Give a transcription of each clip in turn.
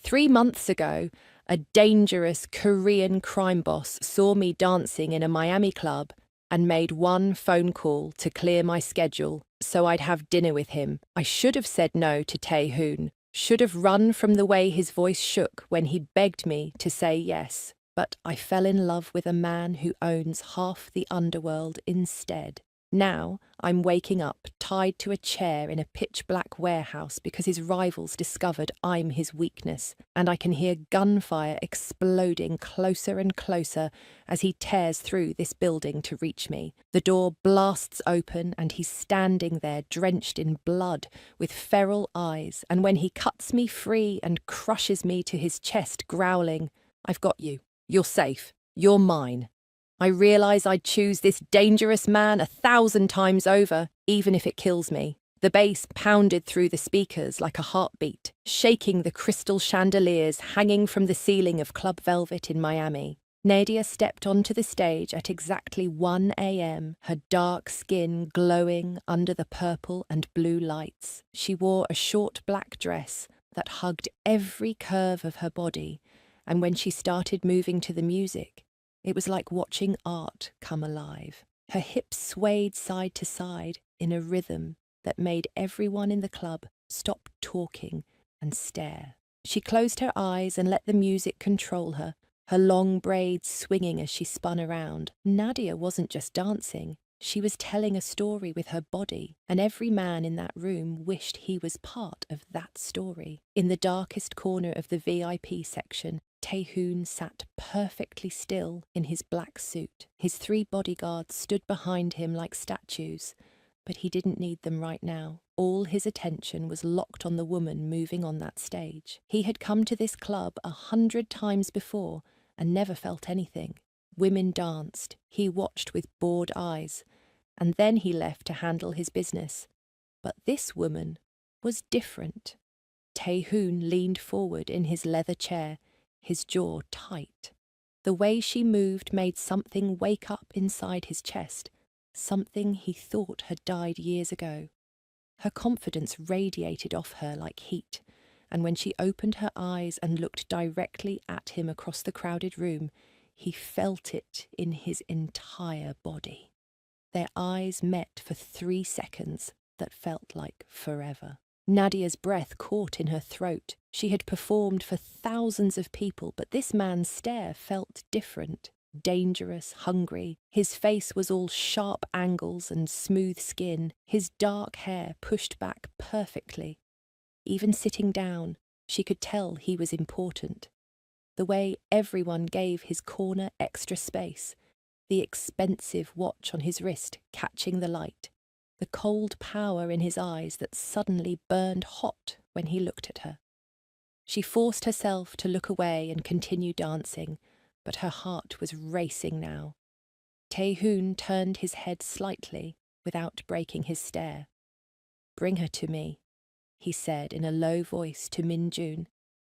3 months ago, a dangerous Korean crime boss saw me dancing in a Miami club and made one phone call to clear my schedule so I'd have dinner with him. I should have said no to Tae-hoon, should have run from the way his voice shook when he begged me to say yes. But I fell in love with a man who owns half the underworld instead. Now I'm waking up tied to a chair in a pitch-black warehouse because his rivals discovered I'm his weakness, and I can hear gunfire exploding closer and closer as he tears through this building to reach me. The door blasts open and he's standing there drenched in blood with feral eyes, and when he cuts me free and crushes me to his chest growling, "I've got you. You're safe. You're mine." I realise I'd choose this dangerous man 1,000 times over, even if it kills me. The bass pounded through the speakers like a heartbeat, shaking the crystal chandeliers hanging from the ceiling of Club Velvet in Miami. Nadia stepped onto the stage at exactly 1 a.m., her dark skin glowing under the purple and blue lights. She wore a short black dress that hugged every curve of her body, and when she started moving to the music, it was like watching art come alive. Her hips swayed side to side in a rhythm that made everyone in the club stop talking and stare. She closed her eyes and let the music control her, her long braids swinging as she spun around. Nadia wasn't just dancing. She was telling a story with her body, and every man in that room wished he was part of that story. In the darkest corner of the VIP section, Tae-hoon sat perfectly still in his black suit. His 3 bodyguards stood behind him like statues, but he didn't need them right now. All his attention was locked on the woman moving on that stage. He had come to this club 100 times before and never felt anything. Women danced, he watched with bored eyes, and then he left to handle his business. But this woman was different. Tae-hoon leaned forward in his leather chair, his jaw tight. The way she moved made something wake up inside his chest, something he thought had died years ago. Her confidence radiated off her like heat, and when she opened her eyes and looked directly at him across the crowded room, he felt it in his entire body. Their eyes met for 3 seconds that felt like forever. Nadia's breath caught in her throat. She had performed for thousands of people, but this man's stare felt different, dangerous, hungry. His face was all sharp angles and smooth skin, his dark hair pushed back perfectly. Even sitting down, she could tell he was important. The way everyone gave his corner extra space, the expensive watch on his wrist catching the light, the cold power in his eyes that suddenly burned hot when he looked at her. She forced herself to look away and continue dancing, but her heart was racing now. Tae-hoon turned his head slightly without breaking his stare. "Bring her to me," he said in a low voice to Min-jun,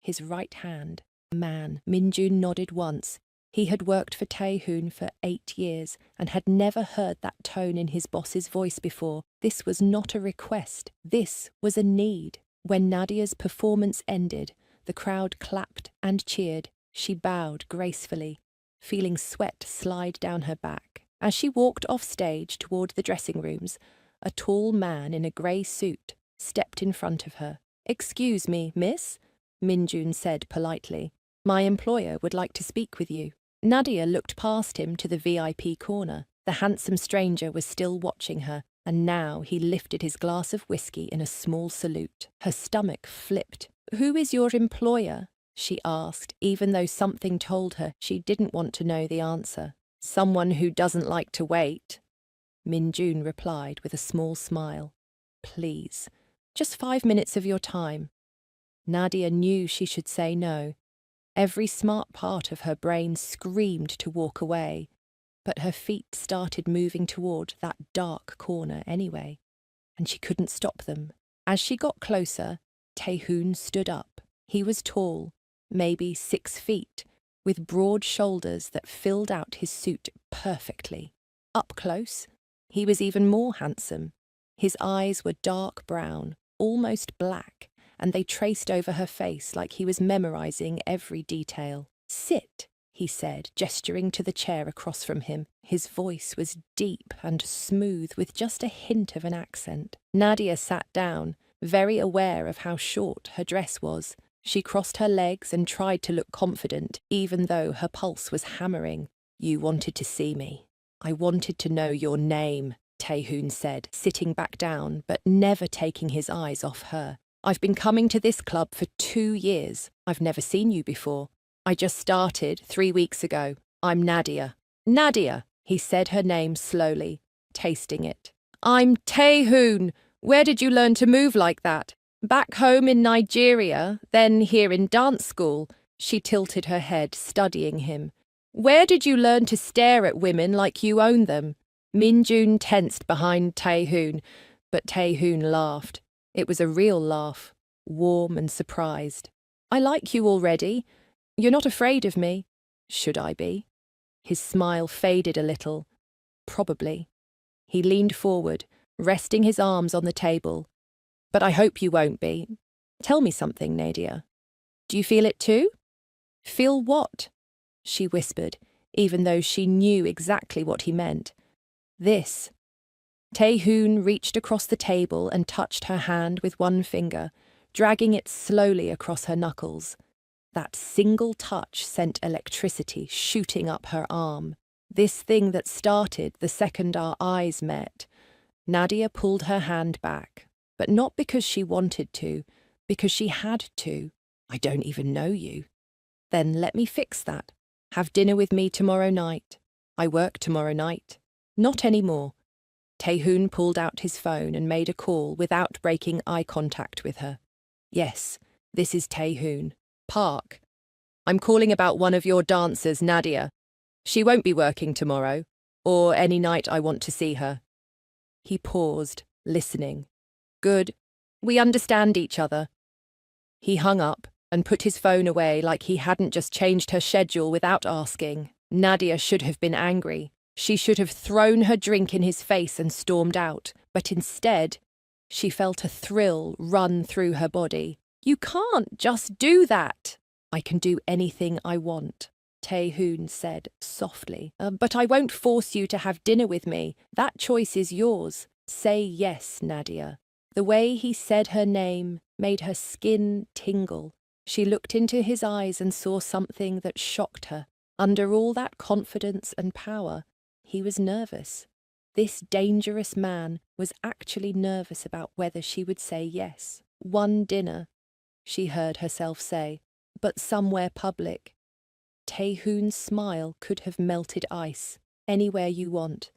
his right hand. Man. Min-jun nodded once. He had worked for Tae-hoon for 8 years and had never heard that tone in his boss's voice before. This was not a request. This was a need. When Nadia's performance ended, the crowd clapped and cheered. She bowed gracefully, feeling sweat slide down her back. As she walked off stage toward the dressing rooms, a tall man in a grey suit stepped in front of her. "Excuse me, miss," Min-jun said politely. "My employer would like to speak with you." Nadia looked past him to the VIP corner. The handsome stranger was still watching her, and now he lifted his glass of whiskey in a small salute. Her stomach flipped. "Who is your employer?" she asked, even though something told her she didn't want to know the answer. "Someone who doesn't like to wait," Min-jun replied with a small smile. "Please, just 5 minutes of your time." Nadia knew she should say no. Every smart part of her brain screamed to walk away, but her feet started moving toward that dark corner anyway, and she couldn't stop them. As she got closer, Tae-hoon stood up. He was tall, maybe 6 feet, with broad shoulders that filled out his suit perfectly. Up close, he was even more handsome. His eyes were dark brown, almost black, and they traced over her face like he was memorizing every detail. "Sit," he said, gesturing to the chair across from him. His voice was deep and smooth, with just a hint of an accent. Nadia sat down, very aware of how short her dress was. She crossed her legs and tried to look confident, even though her pulse was hammering. "You wanted to see me. I wanted to know your name," Taehoon said, sitting back down, but never taking his eyes off her. "I've been coming to this club for 2 years. I've never seen you before. I just started 3 weeks ago. I'm Nadia." "Nadia," he said her name slowly, tasting it. "I'm Taehoon. Where did you learn to move like that?" "Back home in Nigeria, then here in dance school." She tilted her head, studying him. "Where did you learn to stare at women like you own them?" Minjun tensed behind Taehoon, but Taehoon laughed. It was a real laugh, warm and surprised. "I like you already. You're not afraid of me." "Should I be?" His smile faded a little. "Probably." He leaned forward, resting his arms on the table. "But I hope you won't be. Tell me something, Nadia. Do you feel it too?" "Feel what?" she whispered, even though she knew exactly what he meant. "This." Taehoon reached across the table and touched her hand with one finger, dragging it slowly across her knuckles. That single touch sent electricity shooting up her arm. This thing that started the second our eyes met. Nadia pulled her hand back, but not because she wanted to, because she had to. "I don't even know you." "Then let me fix that. Have dinner with me tomorrow night." "I work tomorrow night." "Not anymore." Taehoon pulled out his phone and made a call without breaking eye contact with her. "Yes, this is Taehoon. Park. I'm calling about one of your dancers, Nadia. She won't be working tomorrow, or any night I want to see her." He paused, listening. "Good. We understand each other." He hung up and put his phone away like he hadn't just changed her schedule without asking. Nadia should have been angry. She should have thrown her drink in his face and stormed out, but instead, she felt a thrill run through her body. "You can't just do that." "I can do anything I want," Taehoon said softly. But I won't force you to have dinner with me. That choice is yours. Say yes, Nadia." The way he said her name made her skin tingle. She looked into his eyes and saw something that shocked her. Under all that confidence and power, he was nervous. This dangerous man was actually nervous about whether she would say yes. "One dinner," she heard herself say, "but somewhere public." Taehoon's smile could have melted ice. "Anywhere you want.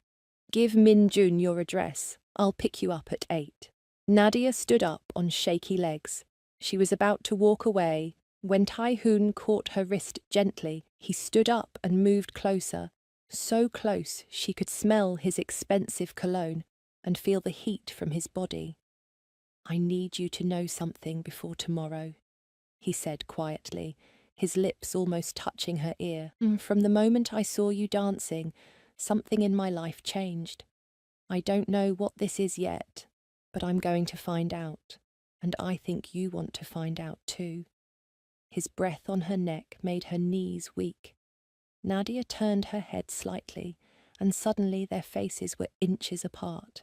Give Minjun your address. I'll pick you up at 8. Nadia stood up on shaky legs. She was about to walk away when Taehoon caught her wrist gently. He stood up and moved closer, so close she could smell his expensive cologne and feel the heat from his body. "I need you to know something before tomorrow," he said quietly, his lips almost touching her ear. "From the moment I saw you dancing, something in my life changed. I don't know what this is yet, but I'm going to find out, and I think you want to find out too." His breath on her neck made her knees weak. Nadia turned her head slightly, and suddenly their faces were inches apart.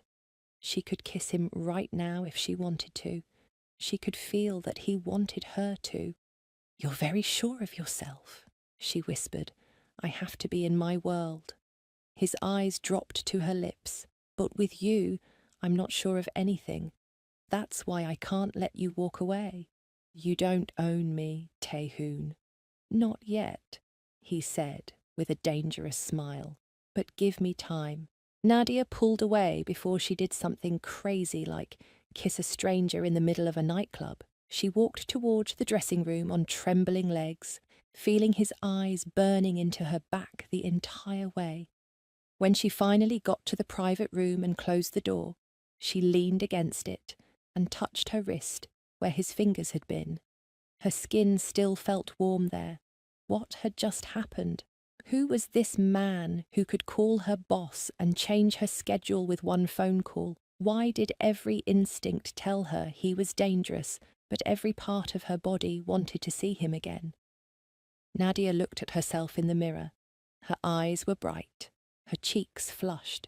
She could kiss him right now if she wanted to. She could feel that he wanted her to. "You're very sure of yourself," she whispered. "I have to be in my world." His eyes dropped to her lips. "But with you, I'm not sure of anything. That's why I can't let you walk away." "You don't own me, Taehoon." "Not yet," he said with a dangerous smile. "But give me time." Nadia pulled away before she did something crazy like kiss a stranger in the middle of a nightclub. She walked toward the dressing room on trembling legs, feeling his eyes burning into her back the entire way. When she finally got to the private room and closed the door, she leaned against it and touched her wrist where his fingers had been. Her skin still felt warm there. What had just happened? Who was this man who could call her boss and change her schedule with one phone call? Why did every instinct tell her he was dangerous, but every part of her body wanted to see him again. Nadia looked at herself in the mirror. Her eyes were bright, her cheeks flushed.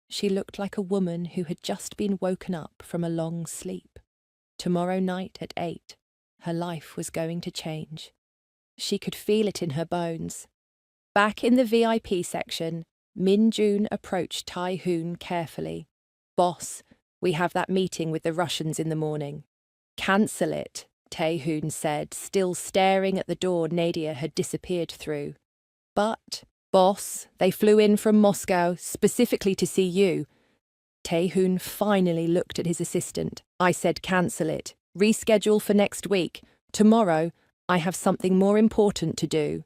She looked like a woman who had just been woken up from a long sleep. Tomorrow night at 8, her life was going to change. She could feel it in her bones. Back in the VIP section, Min Jun approached Tai-hoon carefully. "Boss, we have that meeting with the Russians in the morning." "Cancel it," Tai-hoon said, still staring at the door Nadia had disappeared through. "But, boss, they flew in from Moscow specifically to see you." Tai-hoon finally looked at his assistant. "I said cancel it. Reschedule for next week. Tomorrow, I have something more important to do."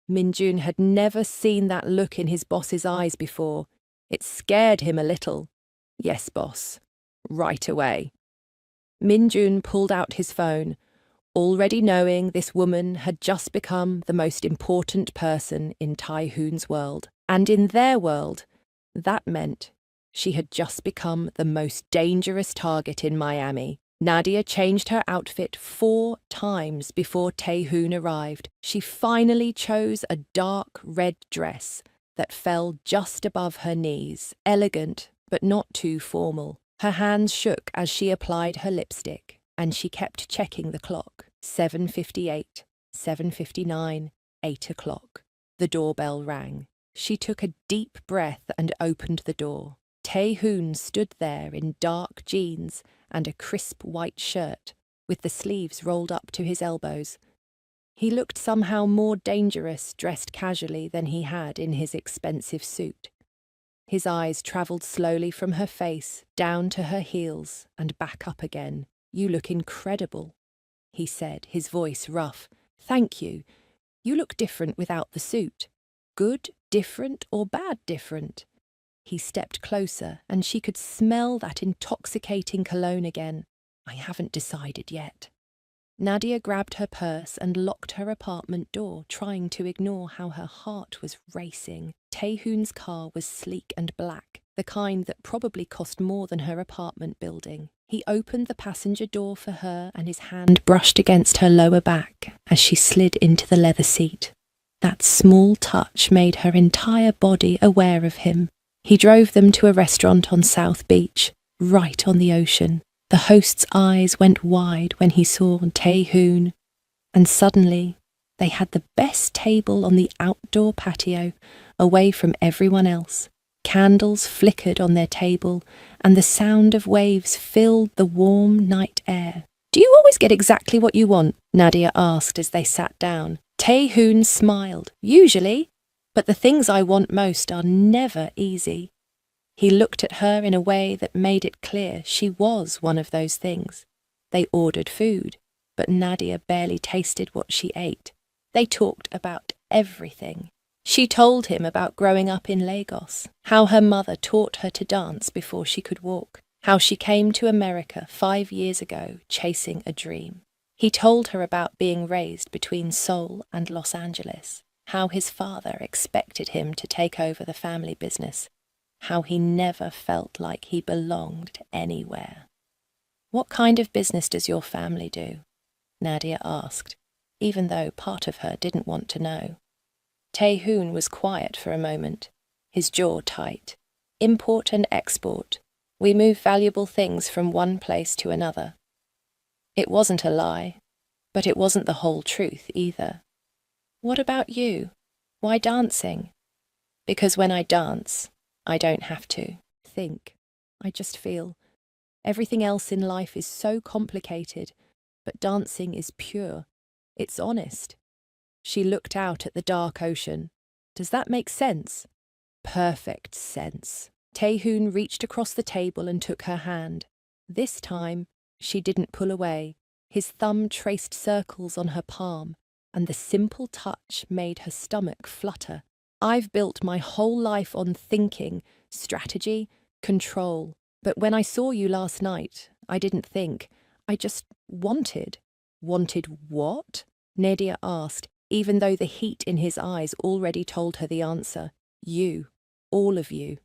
Min-jun had never seen that look in his boss's eyes before. It scared him a little. "Yes, boss. Right away." Min-jun pulled out his phone, already knowing this woman had just become the most important person in Tai-hoon's world. And in their world, that meant she had just become the most dangerous target in Miami. Nadia changed her outfit 4 times before Tai-hoon arrived. She finally chose a dark red dress that fell just above her knees, elegant but not too formal. Her hands shook as she applied her lipstick, and she kept checking the clock. 7:58, 7:59, 8 o'clock. The doorbell rang. She took a deep breath and opened the door. Tai-hoon stood there in dark jeans and a crisp white shirt, with the sleeves rolled up to his elbows. He looked somehow more dangerous dressed casually than he had in his expensive suit. His eyes travelled slowly from her face down to her heels and back up again. "You look incredible," he said, his voice rough. "Thank you. You look different without the suit." "Good different or bad different?" He stepped closer, and she could smell that intoxicating cologne again. "I haven't decided yet." Nadia grabbed her purse and locked her apartment door, trying to ignore how her heart was racing. Tai-hoon's car was sleek and black, the kind that probably cost more than her apartment building. He opened the passenger door for her, and his hand brushed against her lower back as she slid into the leather seat. That small touch made her entire body aware of him. He drove them to a restaurant on South Beach, right on the ocean. The host's eyes went wide when he saw Tai-hoon, and suddenly they had the best table on the outdoor patio, away from everyone else. Candles flickered on their table, and the sound of waves filled the warm night air. "Do you always get exactly what you want?" Nadia asked as they sat down. Tai-hoon smiled. "Usually, but the things I want most are never easy." He looked at her in a way that made it clear she was one of those things. They ordered food, but Nadia barely tasted what she ate. They talked about everything. She told him about growing up in Lagos, how her mother taught her to dance before she could walk, how she came to America 5 years ago chasing a dream. He told her about being raised between Seoul and Los Angeles, how his father expected him to take over the family business, how he never felt like he belonged anywhere. "What kind of business does your family do?" Nadia asked, even though part of her didn't want to know. Tai-hoon was quiet for a moment, his jaw tight. "Import and export. We move valuable things from one place to another." It wasn't a lie, but it wasn't the whole truth either. "What about you? Why dancing?" "Because when I dance, I don't have to think. I just feel. Everything else in life is so complicated, but dancing is pure. It's honest." She looked out at the dark ocean. "Does that make sense?" "Perfect sense." Tai-hoon reached across the table and took her hand. This time, she didn't pull away. His thumb traced circles on her palm, and the simple touch made her stomach flutter. "I've built my whole life on thinking, strategy, control. But when I saw you last night, I didn't think. I just wanted." "Wanted what?" Nadia asked, even though the heat in his eyes already told her the answer. "You. All of you."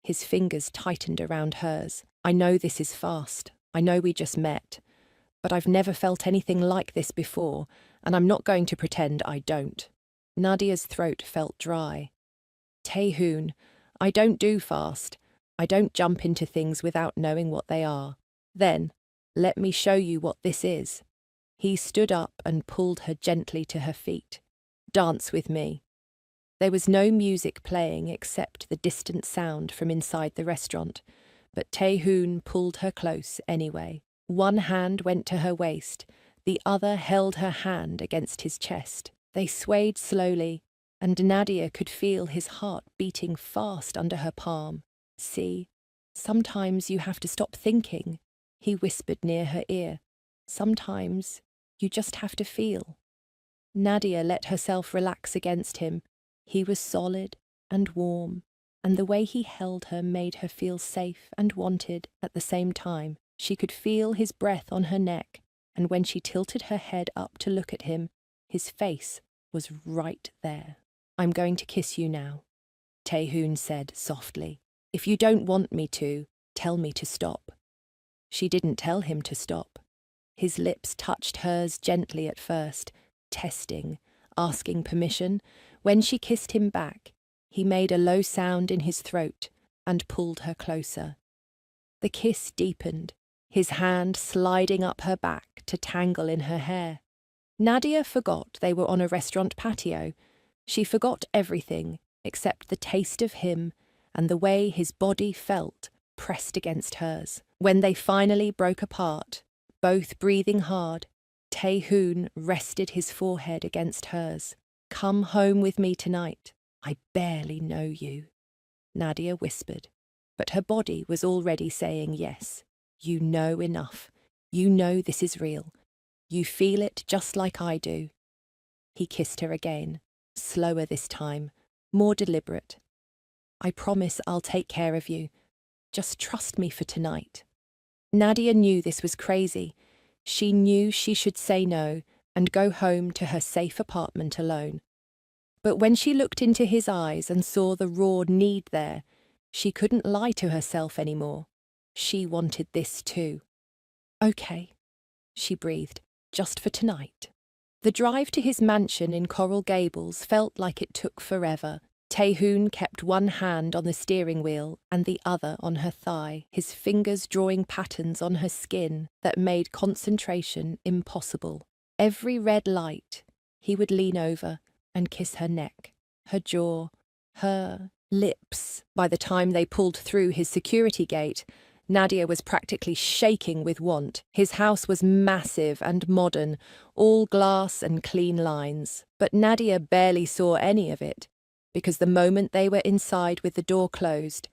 His fingers tightened around hers. "I know this is fast. I know we just met. but I've never felt anything like this before, and I'm not going to pretend I don't. Nadia's throat felt dry. Taehoon, I don't do fast. I don't jump into things without knowing what they are. Then, let me show you what this is. He stood up and pulled her gently to her feet. Dance with me. There was no music playing except the distant sound from inside the restaurant, but Taehoon pulled her close anyway. One hand went to her waist, the other held her hand against his chest. They swayed slowly, and Nadia could feel his heart beating fast under her palm. See, sometimes you have to stop thinking, he whispered near her ear. Sometimes you just have to feel. Nadia let herself relax against him. He was solid and warm, and the way he held her made her feel safe and wanted at the same time. She could feel his breath on her neck, and when she tilted her head up to look at him, his face was right there. I'm going to kiss you now, Taehoon said softly. If you don't want me to, tell me to stop. She didn't tell him to stop. His lips touched hers gently at first, testing, asking permission. When she kissed him back, he made a low sound in his throat and pulled her closer. The kiss deepened, his hand sliding up her back to tangle in her hair. Nadia forgot they were on a restaurant patio. She forgot everything except the taste of him and the way his body felt pressed against hers. When they finally broke apart, both breathing hard, Taehoon rested his forehead against hers. Come home with me tonight. I barely know you, Nadia whispered, but her body was already saying yes. You know enough. You know this is real. You feel it just like I do. He kissed her again, slower this time, more deliberate. I promise I'll take care of you. Just trust me for tonight. Nadia knew this was crazy. She knew she should say no and go home to her safe apartment alone. But when she looked into his eyes and saw the raw need there, she couldn't lie to herself anymore. She wanted this too. Okay, she breathed, just for tonight. The drive to his mansion in Coral Gables felt like it took forever. Taehoon kept one hand on the steering wheel and the other on her thigh, his fingers drawing patterns on her skin that made concentration impossible. Every red light, he would lean over and kiss her neck, her jaw, her lips. By the time they pulled through his security gate, Nadia was practically shaking with want. His house was massive and modern, all glass and clean lines. But Nadia barely saw any of it, because the moment they were inside with the door closed,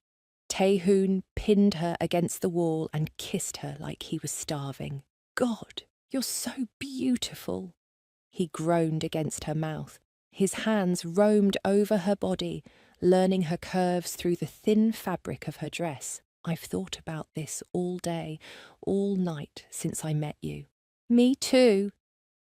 Taehoon pinned her against the wall and kissed her like he was starving. God, you're so beautiful, he groaned against her mouth. His hands roamed over her body, learning her curves through the thin fabric of her dress. I've thought about this all day, all night since I met you. Me too,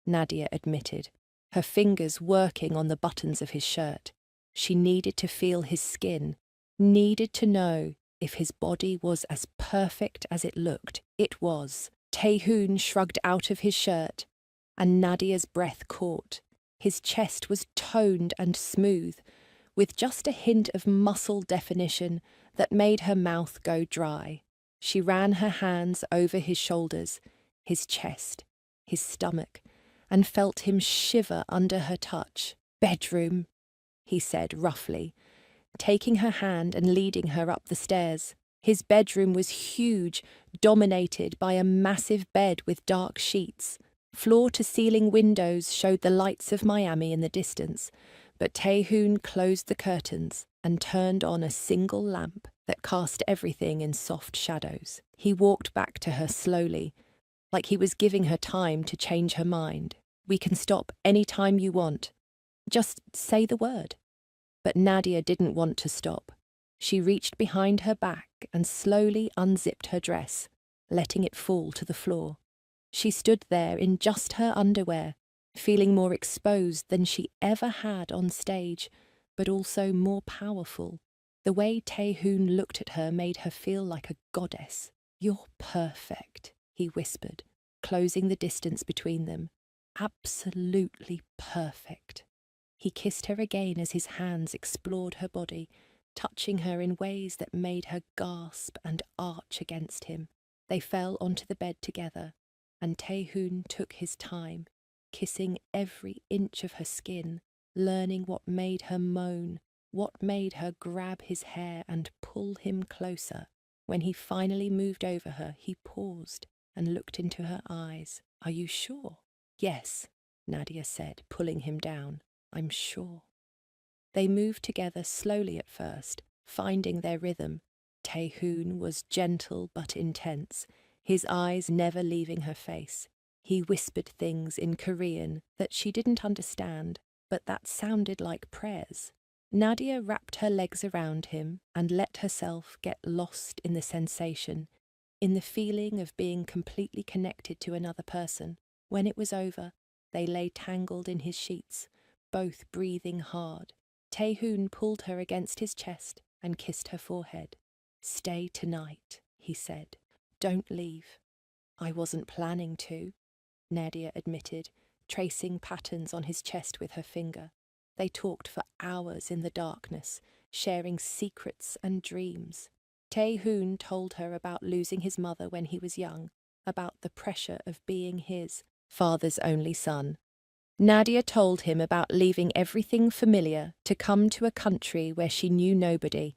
Nadia admitted, her fingers working on the buttons of his shirt. She needed to feel his skin, needed to know if his body was as perfect as it looked. It was. Taehoon shrugged out of his shirt, and Nadia's breath caught. His chest was toned and smooth, with just a hint of muscle definition that made her mouth go dry. She ran her hands over his shoulders, his chest, his stomach, and felt him shiver under her touch. Bedroom, he said roughly, taking her hand and leading her up the stairs. His bedroom was huge, dominated by a massive bed with dark sheets. Floor-to-ceiling windows showed the lights of Miami in the distance, but Taehoon closed the curtains and turned on a single lamp that cast everything in soft shadows. He walked back to her slowly, like he was giving her time to change her mind. We can stop any time you want. Just say the word. But Nadia didn't want to stop. She reached behind her back and slowly unzipped her dress, letting it fall to the floor. She stood there in just her underwear, feeling more exposed than she ever had on stage, but also more powerful. The way Taehoon looked at her made her feel like a goddess. You're perfect, he whispered, closing the distance between them. Absolutely perfect. He kissed her again as his hands explored her body, touching her in ways that made her gasp and arch against him. They fell onto the bed together, and Taehoon took his time, kissing every inch of her skin, learning what made her moan, what made her grab his hair and pull him closer. When he finally moved over her, he paused and looked into her eyes. "Are you sure?" "Yes," Nadia said, pulling him down. "I'm sure." They moved together slowly at first, finding their rhythm. Taehoon was gentle but intense, his eyes never leaving her face. He whispered things in Korean that she didn't understand, but that sounded like prayers. Nadia wrapped her legs around him and let herself get lost in the sensation, in the feeling of being completely connected to another person. When it was over, they lay tangled in his sheets, both breathing hard. Taehoon pulled her against his chest and kissed her forehead. "Stay tonight," he said. "Don't leave." "I wasn't planning to," Nadia admitted, tracing patterns on his chest with her finger. They talked for hours in the darkness, sharing secrets and dreams. Taehoon told her about losing his mother when he was young, about the pressure of being his father's only son. Nadia told him about leaving everything familiar to come to a country where she knew nobody,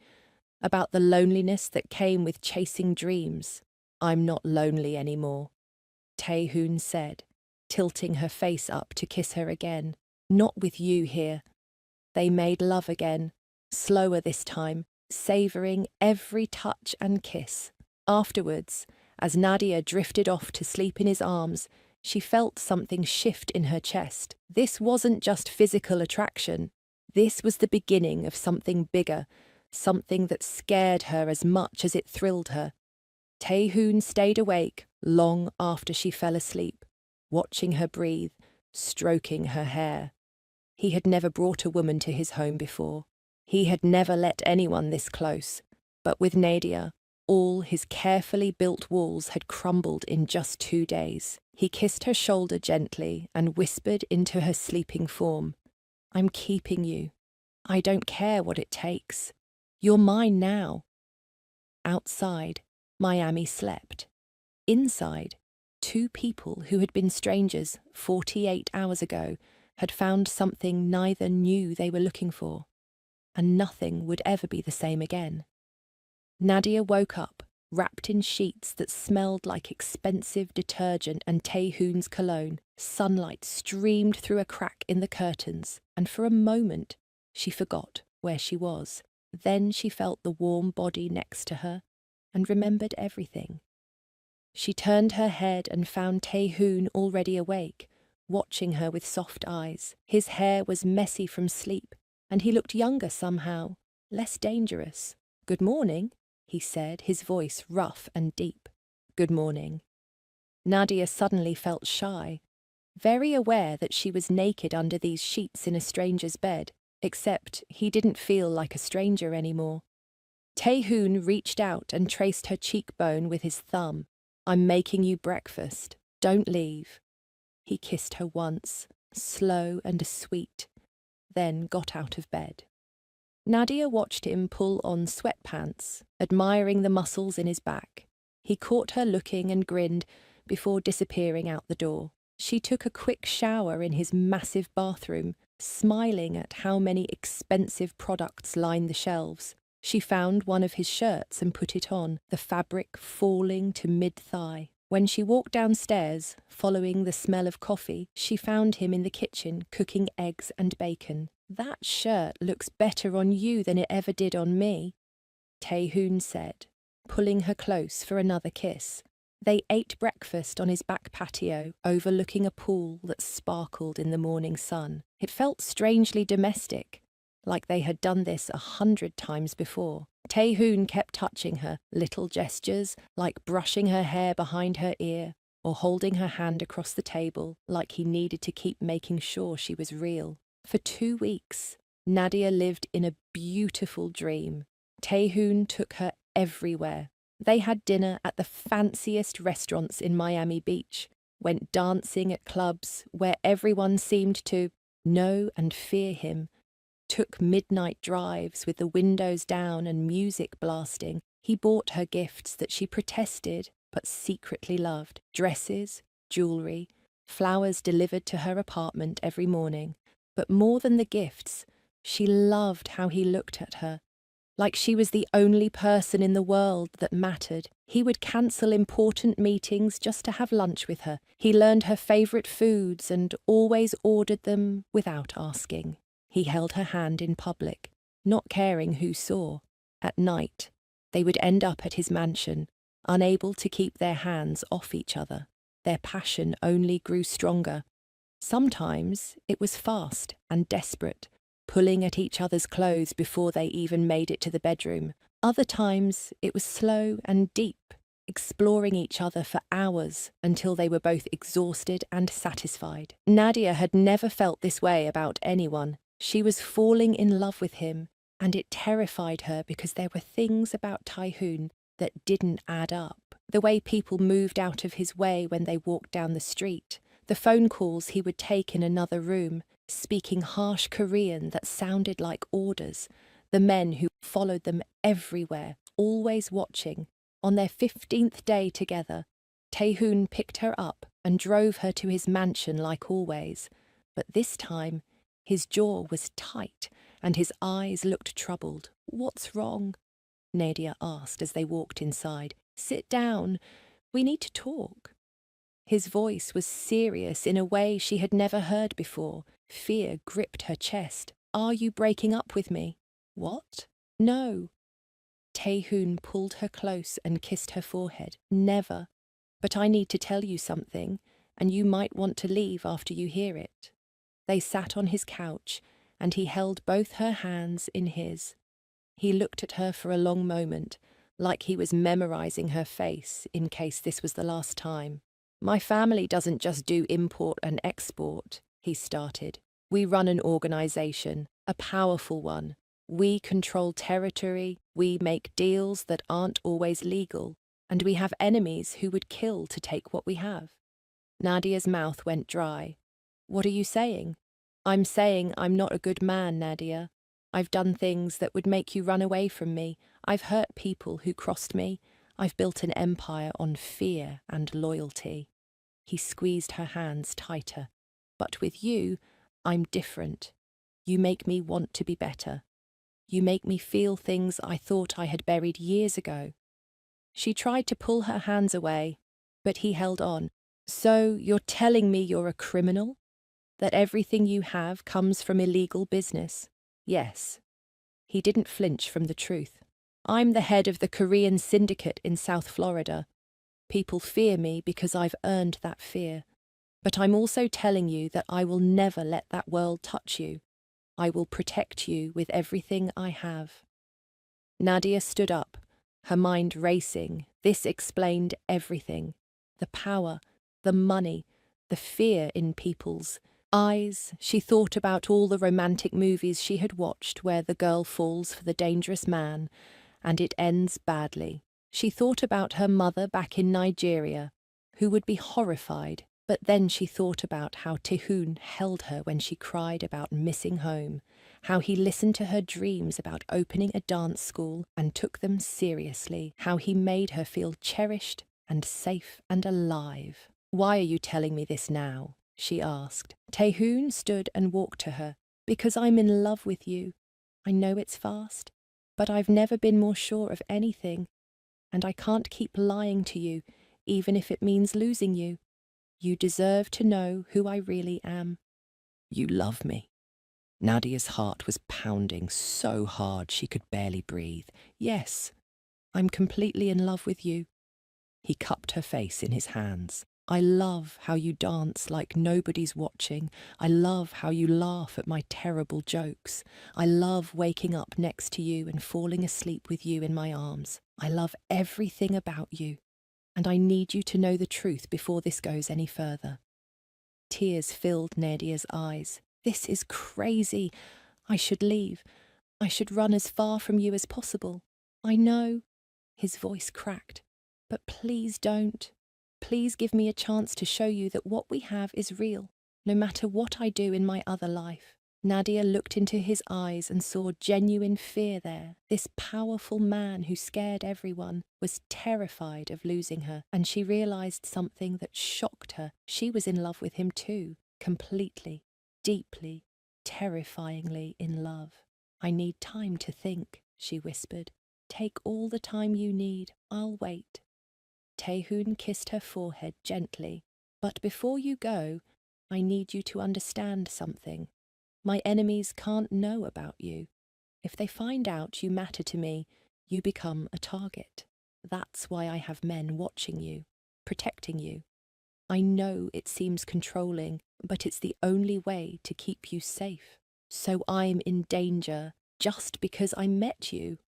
about the loneliness that came with chasing dreams. "I'm not lonely anymore," Taehoon said, tilting her face up to kiss her again. "Not with you here." They made love again, slower this time, savouring every touch and kiss. Afterwards, as Nadia drifted off to sleep in his arms, she felt something shift in her chest. This wasn't just physical attraction. This was the beginning of something bigger, something that scared her as much as it thrilled her. Taehoon stayed awake long after she fell asleep, watching her breathe, stroking her hair. He had never brought a woman to his home before. He had never let anyone this close. But with Nadia, all his carefully built walls had crumbled in just 2 days. He kissed her shoulder gently and whispered into her sleeping form, "I'm keeping you. I don't care what it takes. You're mine now." Outside, Miami slept. Inside, 2 people who had been strangers 48 hours ago had found something neither knew they were looking for, and nothing would ever be the same again. Nadia woke up, wrapped in sheets that smelled like expensive detergent and Taehoon's cologne. Sunlight streamed through a crack in the curtains, and for a moment she forgot where she was. Then she felt the warm body next to her and remembered everything. She turned her head and found Taehoon already awake, watching her with soft eyes. His hair was messy from sleep, and he looked younger somehow, less dangerous. "Good morning," he said, his voice rough and deep. "Good morning." Nadia suddenly felt shy, very aware that she was naked under these sheets in a stranger's bed, except he didn't feel like a stranger anymore. Taehoon reached out and traced her cheekbone with his thumb. "I'm making you breakfast. Don't leave." He kissed her once, slow and sweet, then got out of bed. Nadia watched him pull on sweatpants, admiring the muscles in his back. He caught her looking and grinned before disappearing out the door. She took a quick shower in his massive bathroom, smiling at how many expensive products lined the shelves. She found one of his shirts and put it on, the fabric falling to mid-thigh. When she walked downstairs, following the smell of coffee, she found him in the kitchen cooking eggs and bacon. "That shirt looks better on you than it ever did on me," Taehoon said, pulling her close for another kiss. They ate breakfast on his back patio, overlooking a pool that sparkled in the morning sun. It felt strangely domestic, like they had done this 100 times before. Taehoon kept touching her, little gestures like brushing her hair behind her ear or holding her hand across the table like he needed to keep making sure she was real. For 2 weeks, Nadia lived in a beautiful dream. Taehoon took her everywhere. They had dinner at the fanciest restaurants in Miami Beach, went dancing at clubs where everyone seemed to know and fear him, took midnight drives with the windows down and music blasting. He bought her gifts that she protested but secretly loved: dresses, jewelry, flowers delivered to her apartment every morning. But more than the gifts, she loved how he looked at her, like she was the only person in the world that mattered. He would cancel important meetings just to have lunch with her. He learned her favourite foods and always ordered them without asking. He held her hand in public, not caring who saw. At night, they would end up at his mansion, unable to keep their hands off each other. Their passion only grew stronger. Sometimes it was fast and desperate, pulling at each other's clothes before they even made it to the bedroom. Other times it was slow and deep, exploring each other for hours until they were both exhausted and satisfied. Nadia had never felt this way about anyone. She was falling in love with him, and it terrified her because there were things about Taehoon that didn't add up. The way people moved out of his way when they walked down the street, the phone calls he would take in another room, speaking harsh Korean that sounded like orders, the men who followed them everywhere, always watching. On their 15th day together, Taehoon picked her up and drove her to his mansion like always. But this time, his jaw was tight and his eyes looked troubled. "What's wrong?" Nadia asked as they walked inside. "Sit down. We need to talk." His voice was serious in a way she had never heard before. Fear gripped her chest. "Are you breaking up with me?" "What?" "No." Taehoon pulled her close and kissed her forehead. "Never. But I need to tell you something, and you might want to leave after you hear it." They sat on his couch, and he held both her hands in his. He looked at her for a long moment, like he was memorizing her face in case this was the last time. "My family doesn't just do import and export," he started. "We run an organization, a powerful one. We control territory, we make deals that aren't always legal, and we have enemies who would kill to take what we have." Nadia's mouth went dry. "What are you saying?" "I'm saying I'm not a good man, Nadia. I've done things that would make you run away from me. I've hurt people who crossed me. I've built an empire on fear and loyalty." He squeezed her hands tighter. "But with you, I'm different. You make me want to be better. You make me feel things I thought I had buried years ago." She tried to pull her hands away, but he held on. "So you're telling me you're a criminal? That everything you have comes from illegal business?" "Yes." He didn't flinch from the truth. "I'm the head of the Korean syndicate in South Florida. People fear me because I've earned that fear. But I'm also telling you that I will never let that world touch you. I will protect you with everything I have." Nadia stood up, her mind racing. This explained everything. The power, the money, the fear in people's eyes. She thought about all the romantic movies she had watched where the girl falls for the dangerous man, and it ends badly. She thought about her mother back in Nigeria, who would be horrified, but then she thought about how Taehoon held her when she cried about missing home, how he listened to her dreams about opening a dance school and took them seriously, how he made her feel cherished and safe and alive. "Why are you telling me this now?" she asked. Taehoon stood and walked to her. "Because I'm in love with you. I know it's fast, but I've never been more sure of anything. And I can't keep lying to you, even if it means losing you. You deserve to know who I really am." "You love me." Nadia's heart was pounding so hard she could barely breathe. "Yes, I'm completely in love with you." He cupped her face in his hands. "I love how you dance like nobody's watching. I love how you laugh at my terrible jokes. I love waking up next to you and falling asleep with you in my arms. I love everything about you. And I need you to know the truth before this goes any further." Tears filled Nadia's eyes. "This is crazy. I should leave. I should run as far from you as possible. I know." His voice cracked. "But please don't. Please give me a chance to show you that what we have is real, no matter what I do in my other life. Nadia looked into his eyes and saw genuine fear there. This powerful man who scared everyone was terrified of losing her, and she realized something that shocked her. She was in love with him too, completely, deeply, terrifyingly in love. I need time to think, she whispered. Take all the time you need, I'll wait. Taehoon kissed her forehead gently. But before you go, I need you to understand something. My enemies can't know about you. If they find out you matter to me, you become a target. That's why I have men watching you, protecting you. I know it seems controlling, but it's the only way to keep you safe. So I'm in danger just because I met you.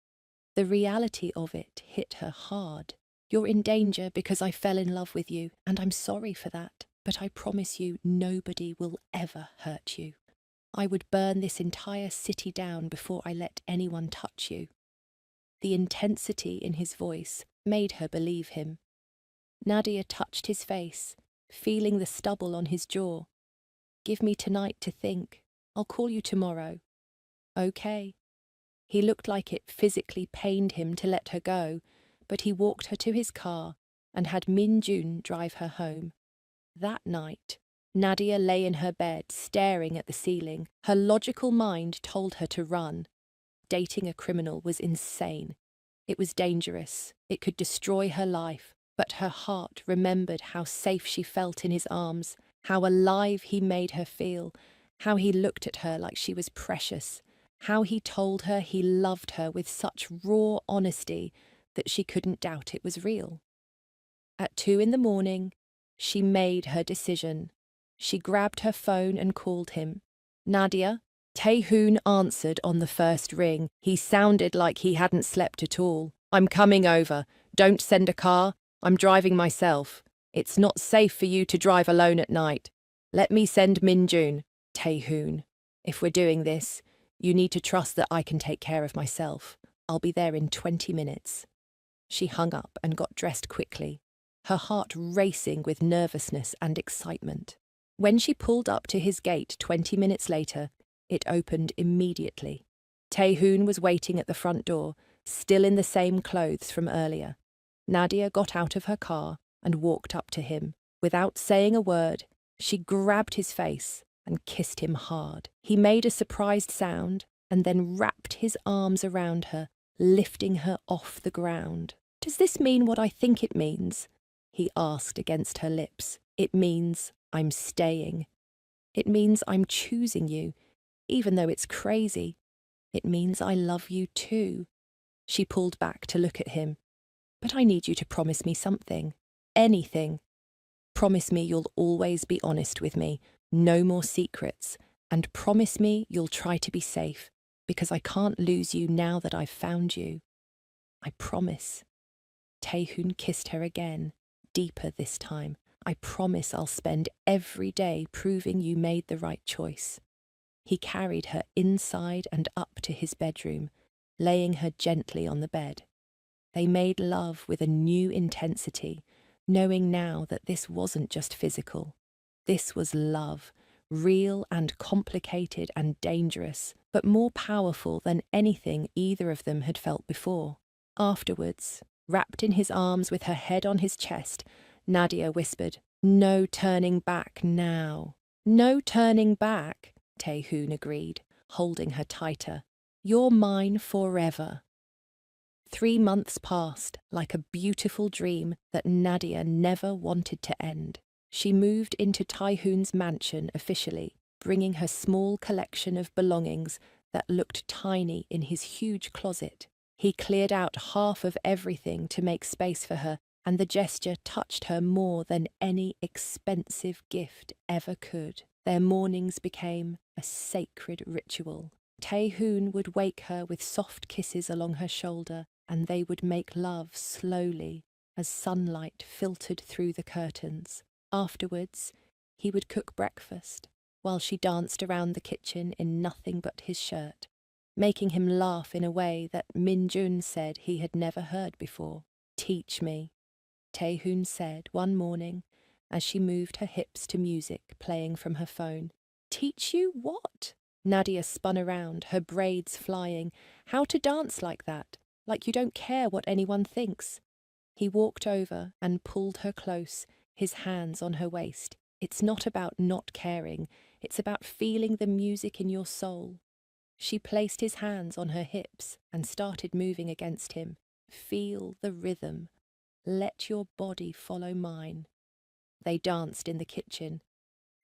The reality of it hit her hard. You're in danger because I fell in love with you, and I'm sorry for that, but I promise you nobody will ever hurt you. I would burn this entire city down before I let anyone touch you. The intensity in his voice made her believe him. Nadia touched his face, feeling the stubble on his jaw. Give me tonight to think. I'll call you tomorrow. Okay. He looked like it physically pained him to let her go, but he walked her to his car and had Min Jun drive her home. That night, Nadia lay in her bed, staring at the ceiling. Her logical mind told her to run. Dating a criminal was insane. It was dangerous. It could destroy her life. But her heart remembered how safe she felt in his arms, how alive he made her feel, how he looked at her like she was precious, how he told her he loved her with such raw honesty that she couldn't doubt it was real. At 2 a.m, she made her decision. She grabbed her phone and called him. Nadia? Taehoon answered on the first ring. He sounded like he hadn't slept at all. I'm coming over. Don't send a car. I'm driving myself. It's not safe for you to drive alone at night. Let me send Min Jun. Taehoon, if we're doing this, you need to trust that I can take care of myself. I'll be there in 20 minutes. She hung up and got dressed quickly, her heart racing with nervousness and excitement. When she pulled up to his gate 20 minutes later, it opened immediately. Taehoon was waiting at the front door, still in the same clothes from earlier. Nadia got out of her car and walked up to him. Without saying a word, she grabbed his face and kissed him hard. He made a surprised sound and then wrapped his arms around her, lifting her off the ground. Does this mean what I think it means? He asked against her lips. It means I'm staying. It means I'm choosing you, even though it's crazy. It means I love you too. She pulled back to look at him. But I need you to promise me something. Anything. Promise me you'll always be honest with me, no more secrets, and promise me you'll try to be safe, because I can't lose you now that I've found you. I promise. Taehoon kissed her again, deeper this time. I promise I'll spend every day proving you made the right choice. He carried her inside and up to his bedroom, laying her gently on the bed. They made love with a new intensity, knowing now that this wasn't just physical. This was love, real and complicated and dangerous, but more powerful than anything either of them had felt before. Afterwards, wrapped in his arms with her head on his chest, Nadia whispered, "No turning back now." "No turning back," Taehoon agreed, holding her tighter. "You're mine forever." 3 months passed like a beautiful dream that Nadia never wanted to end. She moved into Taehoon's mansion officially, bringing her small collection of belongings that looked tiny in his huge closet. He cleared out half of everything to make space for her, and the gesture touched her more than any expensive gift ever could. Their mornings became a sacred ritual. Taehoon would wake her with soft kisses along her shoulder, and they would make love slowly as sunlight filtered through the curtains. Afterwards, he would cook breakfast, while she danced around the kitchen in nothing but his shirt, making him laugh in a way that Min Jun said he had never heard before. "Teach me. Taehoon said one morning as she moved her hips to music playing from her phone. Teach you what? Nadia spun around, her braids flying. How to dance like that, like you don't care what anyone thinks. He walked over and pulled her close, his hands on her waist. It's not about not caring, it's about feeling the music in your soul. She placed his hands on her hips and started moving against him. Feel the rhythm. Let your body follow mine. They danced in the kitchen,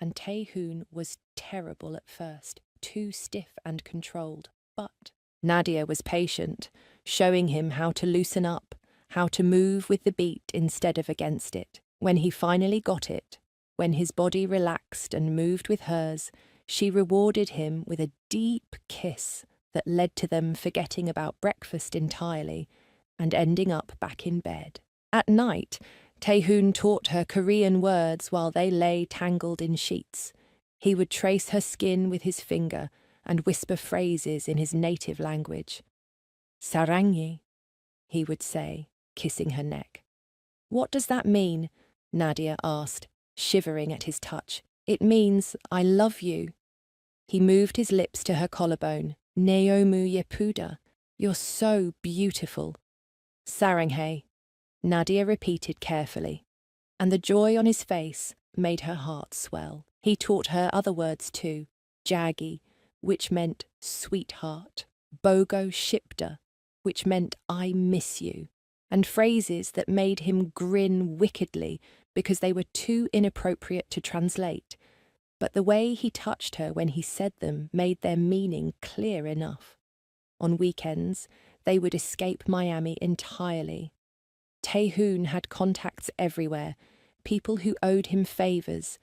and Taehoon was terrible at first, too stiff and controlled. But Nadia was patient, showing him how to loosen up, how to move with the beat instead of against it. When he finally got it, when his body relaxed and moved with hers, she rewarded him with a deep kiss that led to them forgetting about breakfast entirely and ending up back in bed. At night, Taehoon taught her Korean words while they lay tangled in sheets. He would trace her skin with his finger and whisper phrases in his native language. "사랑해," he would say, kissing her neck. "What does that mean?" Nadia asked, shivering at his touch. "It means, I love you." He moved his lips to her collarbone. "너무 예쁘다. You're so beautiful." "사랑해," Nadia repeated carefully, and the joy on his face made her heart swell. He taught her other words too, "자기," which meant sweetheart, "보고 싶다," which meant I miss you, and phrases that made him grin wickedly because they were too inappropriate to translate. But the way he touched her when he said them made their meaning clear enough. On weekends, they would escape Miami entirely. Taehoon had contacts everywhere, people who owed him favors,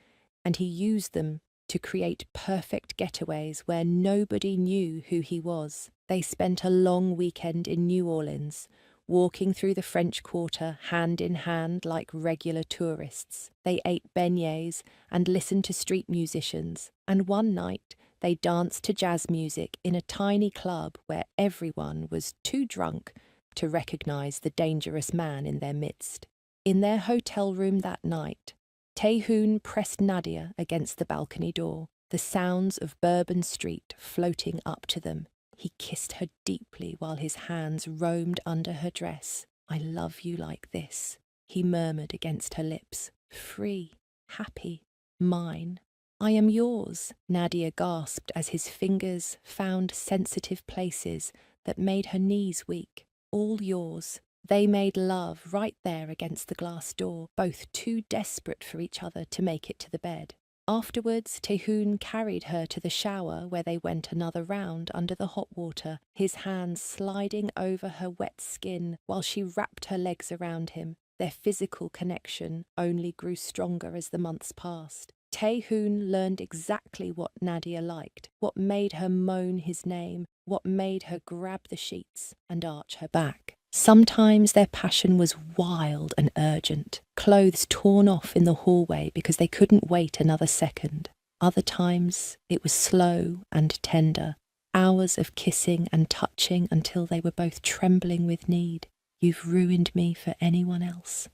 and he used them to create perfect getaways where nobody knew who he was. They spent a long weekend in New Orleans, walking through the French Quarter hand in hand like regular tourists. They ate beignets and listened to street musicians, and one night they danced to jazz music in a tiny club where everyone was too drunk to recognize the dangerous man in their midst. In their hotel room that night, Taehoon pressed Nadia against the balcony door, the sounds of Bourbon Street floating up to them. He kissed her deeply while his hands roamed under her dress. "I love you like this," he murmured against her lips. "Free, happy, mine. I am yours," Nadia gasped as his fingers found sensitive places that made her knees weak. "All yours." They made love right there against the glass door, both too desperate for each other to make it to the bed. Afterwards, Taehoon carried her to the shower where they went another round under the hot water, his hands sliding over her wet skin while she wrapped her legs around him. Their physical connection only grew stronger as the months passed. Taehoon learned exactly what Nadia liked, what made her moan his name, what made her grab the sheets and arch her back. Sometimes their passion was wild and urgent, clothes torn off in the hallway because they couldn't wait another second. Other times it was slow and tender, hours of kissing and touching until they were both trembling with need. "You've ruined me for anyone else,"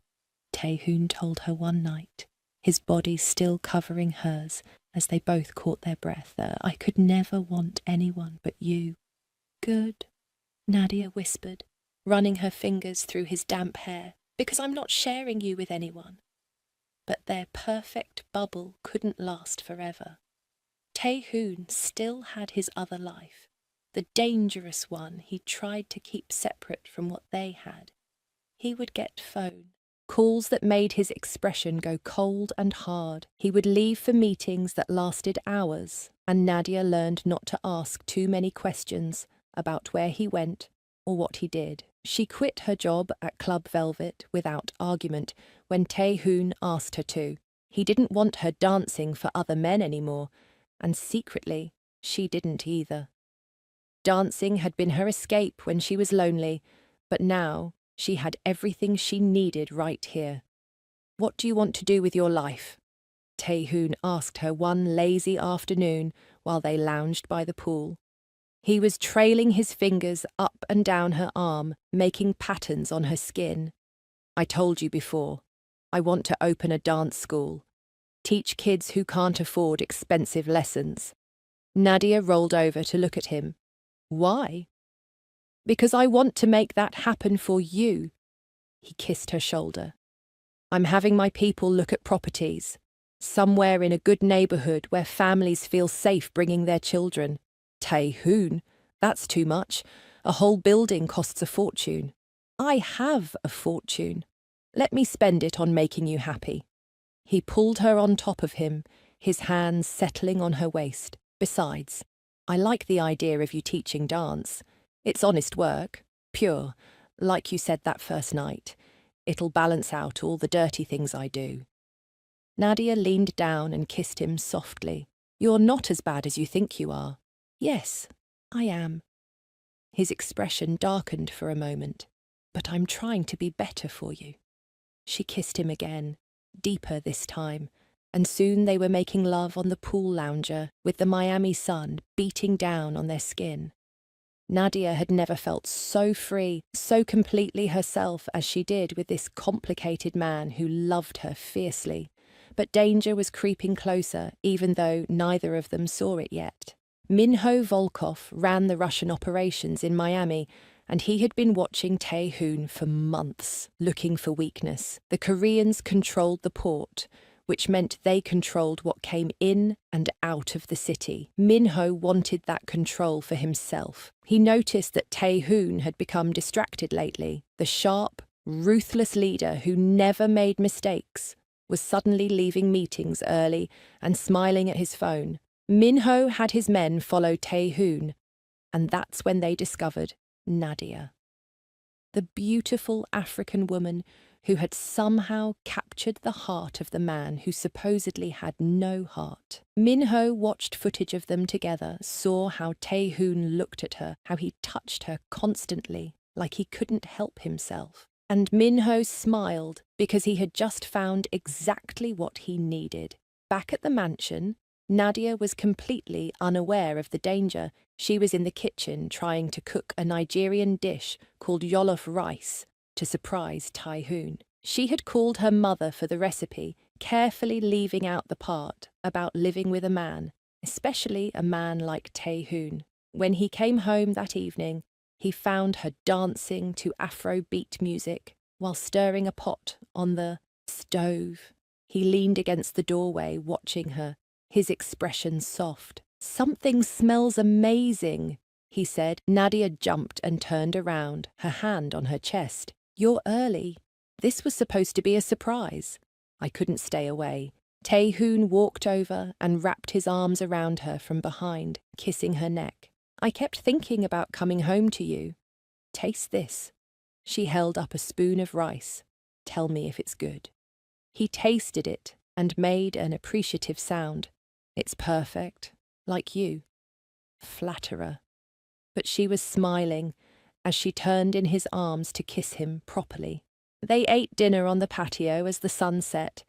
Taehoon told her one night, his body still covering hers as they both caught their breath. "I could never want anyone but you." "Good," Nadia whispered, running her fingers through his damp hair, "because I'm not sharing you with anyone." But their perfect bubble couldn't last forever. Taehoon still had his other life, the dangerous one he tried to keep separate from what they had. He would get phone calls that made his expression go cold and hard. He would leave for meetings that lasted hours, and Nadia learned not to ask too many questions about where he went or what he did. She quit her job at Club Velvet without argument when Taehoon asked her to. He didn't want her dancing for other men anymore, and secretly, she didn't either. Dancing had been her escape when she was lonely, but now she had everything she needed right here. "What do you want to do with your life?" Taehoon asked her one lazy afternoon while they lounged by the pool. He was trailing his fingers up and down her arm, making patterns on her skin. "I told you before, I want to open a dance school. Teach kids who can't afford expensive lessons. Nadia rolled over to look at him. Why? Because I want to make that happen for you. He kissed her shoulder. I'm having my people look at properties. Somewhere in a good neighborhood where families feel safe bringing their children. Tae-hoon, that's too much. A whole building costs a fortune. I have a fortune. Let me spend it on making you happy. He pulled her on top of him, his hands settling on her waist. Besides, I like the idea of you teaching dance. It's honest work, pure, like you said that first night. It'll balance out all the dirty things I do. Nadia leaned down and kissed him softly. You're not as bad as you think you are. Yes, I am. His expression darkened for a moment. But I'm trying to be better for you. She kissed him again, deeper this time, and soon they were making love on the pool lounger with the Miami sun beating down on their skin. Nadia had never felt so free, so completely herself as she did with this complicated man who loved her fiercely. But danger was creeping closer, even though neither of them saw it yet. Minho Volkov ran the Russian operations in Miami, and he had been watching Tae-hoon for months, looking for weakness. The Koreans controlled the port, which meant they controlled what came in and out of the city. Minho wanted that control for himself. He noticed that Tae-hoon had become distracted lately. The sharp, ruthless leader who never made mistakes was suddenly leaving meetings early and smiling at his phone. Minho had his men follow Tae-hoon, and that's when they discovered Nadia. The beautiful African woman who had somehow captured the heart of the man who supposedly had no heart. Minho watched footage of them together, saw how Tae-hoon looked at her, how he touched her constantly, like he couldn't help himself. And Minho smiled because he had just found exactly what he needed. Back at the mansion, Nadia was completely unaware of the danger. She was in the kitchen trying to cook a Nigerian dish called jollof rice to surprise Tae-hoon. She had called her mother for the recipe, carefully leaving out the part about living with a man, especially a man like Tae-hoon. When he came home that evening, he found her dancing to Afrobeat music while stirring a pot on the stove. He leaned against the doorway, watching her, his expression soft. Something smells amazing, he said. Nadia jumped and turned around, her hand on her chest. You're early. This was supposed to be a surprise. I couldn't stay away. Tae-hoon walked over and wrapped his arms around her from behind, kissing her neck. I kept thinking about coming home to you. Taste this. She held up a spoon of rice. Tell me if it's good. He tasted it and made an appreciative sound. It's perfect, like you. Flatterer. But she was smiling as she turned in his arms to kiss him properly. They ate dinner on the patio as the sun set,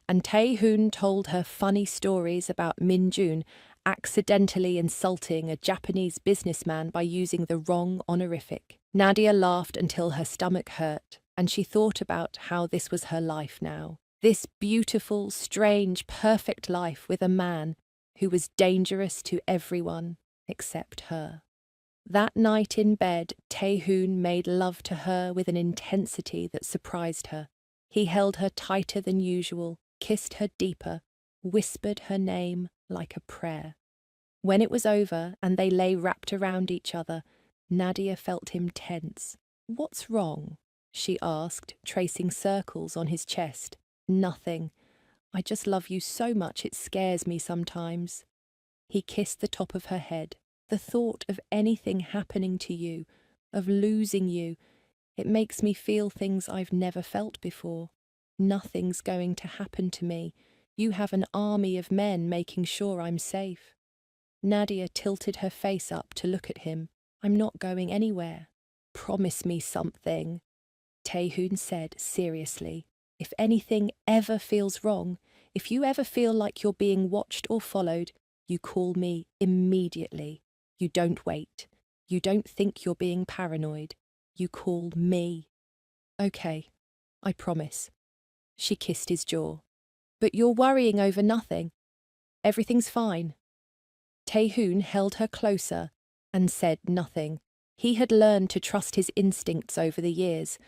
and Tae-hoon told her funny stories about Min-jun accidentally insulting a Japanese businessman by using the wrong honorific. Nadia laughed until her stomach hurt, and she thought about how this was her life now. This beautiful, strange, perfect life with a man who was dangerous to everyone except her. That night in bed, Tae-hoon made love to her with an intensity that surprised her. He held her tighter than usual, kissed her deeper, whispered her name like a prayer. When it was over and they lay wrapped around each other, Nadia felt him tense. What's wrong? She asked, tracing circles on his chest. Nothing. I just love you so much it scares me sometimes. He kissed the top of her head. The thought of anything happening to you, of losing you, it makes me feel things I've never felt before. Nothing's going to happen to me. You have an army of men making sure I'm safe. Nadia tilted her face up to look at him. I'm not going anywhere. Promise me something, Tae-hoon said seriously. If anything ever feels wrong, if you ever feel like you're being watched or followed, you call me immediately. You don't wait. You don't think you're being paranoid. You call me. Okay, I promise. She kissed his jaw. But you're worrying over nothing. Everything's fine. Taehoon held her closer and said nothing. He had learned to trust his instincts over the years,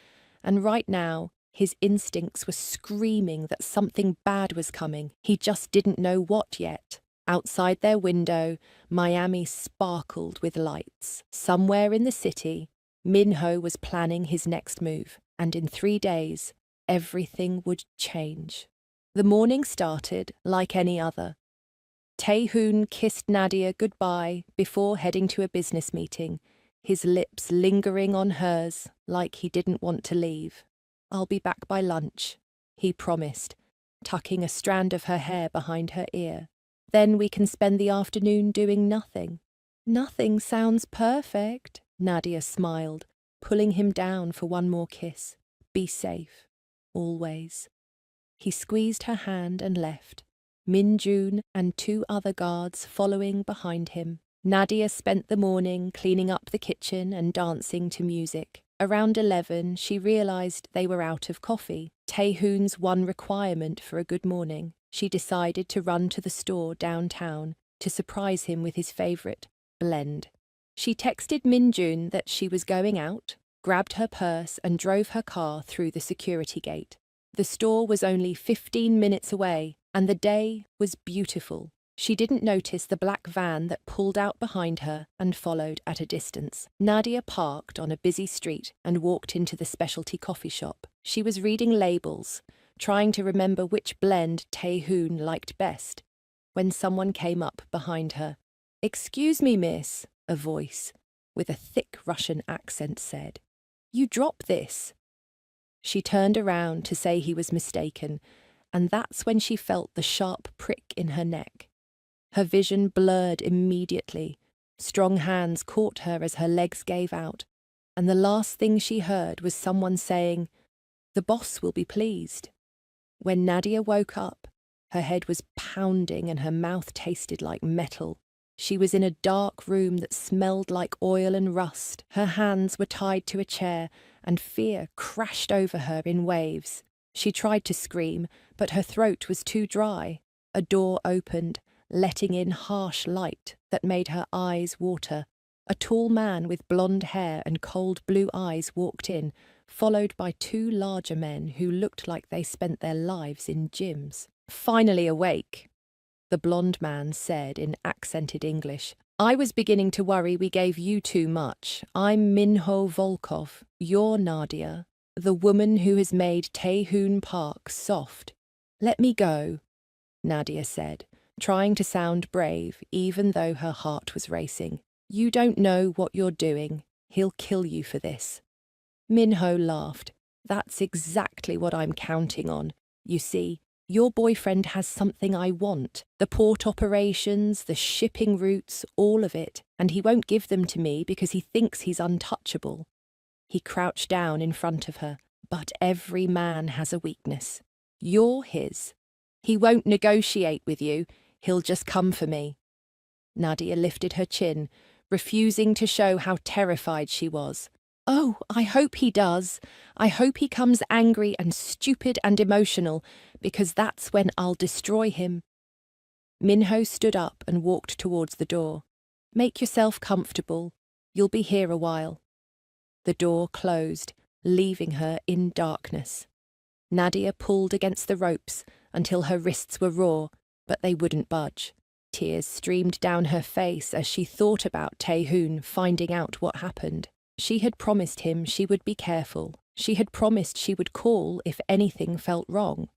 and right now, his instincts were screaming that something bad was coming. He just didn't know what yet. Outside their window, Miami sparkled with lights. Somewhere in the city, Minho was planning his next move, and in 3 days, everything would change. The morning started like any other. Taehoon kissed Nadia goodbye before heading to a business meeting, his lips lingering on hers like he didn't want to leave. "I'll be back by lunch," he promised, tucking a strand of her hair behind her ear. "Then we can spend the afternoon doing nothing." "Nothing sounds perfect," Nadia smiled, pulling him down for one more kiss. "Be safe, always." He squeezed her hand and left, Min-jun and 2 other guards following behind him. Nadia spent the morning cleaning up the kitchen and dancing to music. Around 11, she realized they were out of coffee, Taehoon's one requirement for a good morning. She decided to run to the store downtown to surprise him with his favorite blend. She texted Min-jun that she was going out, grabbed her purse and drove her car through the security gate. The store was only 15 minutes away, and the day was beautiful. She didn't notice the black van that pulled out behind her and followed at a distance. Nadia parked on a busy street and walked into the specialty coffee shop. She was reading labels, trying to remember which blend Taehoon liked best, when someone came up behind her. "Excuse me, miss," a voice, with a thick Russian accent said. "You drop this." She turned around to say he was mistaken, and that's when she felt the sharp prick in her neck. Her vision blurred immediately. Strong hands caught her as her legs gave out, and the last thing she heard was someone saying, "The boss will be pleased." When Nadia woke up, her head was pounding and her mouth tasted like metal. She was in a dark room that smelled like oil and rust. Her hands were tied to a chair, and fear crashed over her in waves. She tried to scream, but her throat was too dry. A door opened, letting in harsh light that made her eyes water. A tall man with blonde hair and cold blue eyes walked in, followed by 2 larger men who looked like they spent their lives in gyms. "Finally awake," the blonde man said in accented English. "I was beginning to worry we gave you too much. I'm Minho Volkov, your Nadia, the woman who has made Taehoon Park soft." "Let me go," Nadia said, trying to sound brave even though her heart was racing. "You don't know what you're doing. He'll kill you for this." Minho laughed. "That's exactly what I'm counting on. You see, your boyfriend has something I want. The port operations, the shipping routes, all of it. And he won't give them to me because he thinks he's untouchable." He crouched down in front of her. "But every man has a weakness. You're his. He won't negotiate with you. He'll just come for me." Nadia lifted her chin, refusing to show how terrified she was. "Oh, I hope he does. I hope he comes angry and stupid and emotional, because that's when I'll destroy him." Minho stood up and walked towards the door. "Make yourself comfortable. You'll be here a while." The door closed, leaving her in darkness. Nadia pulled against the ropes until her wrists were raw, but they wouldn't budge. Tears streamed down her face as she thought about Taehoon finding out what happened. She had promised him she would be careful. She had promised she would call if anything felt wrong.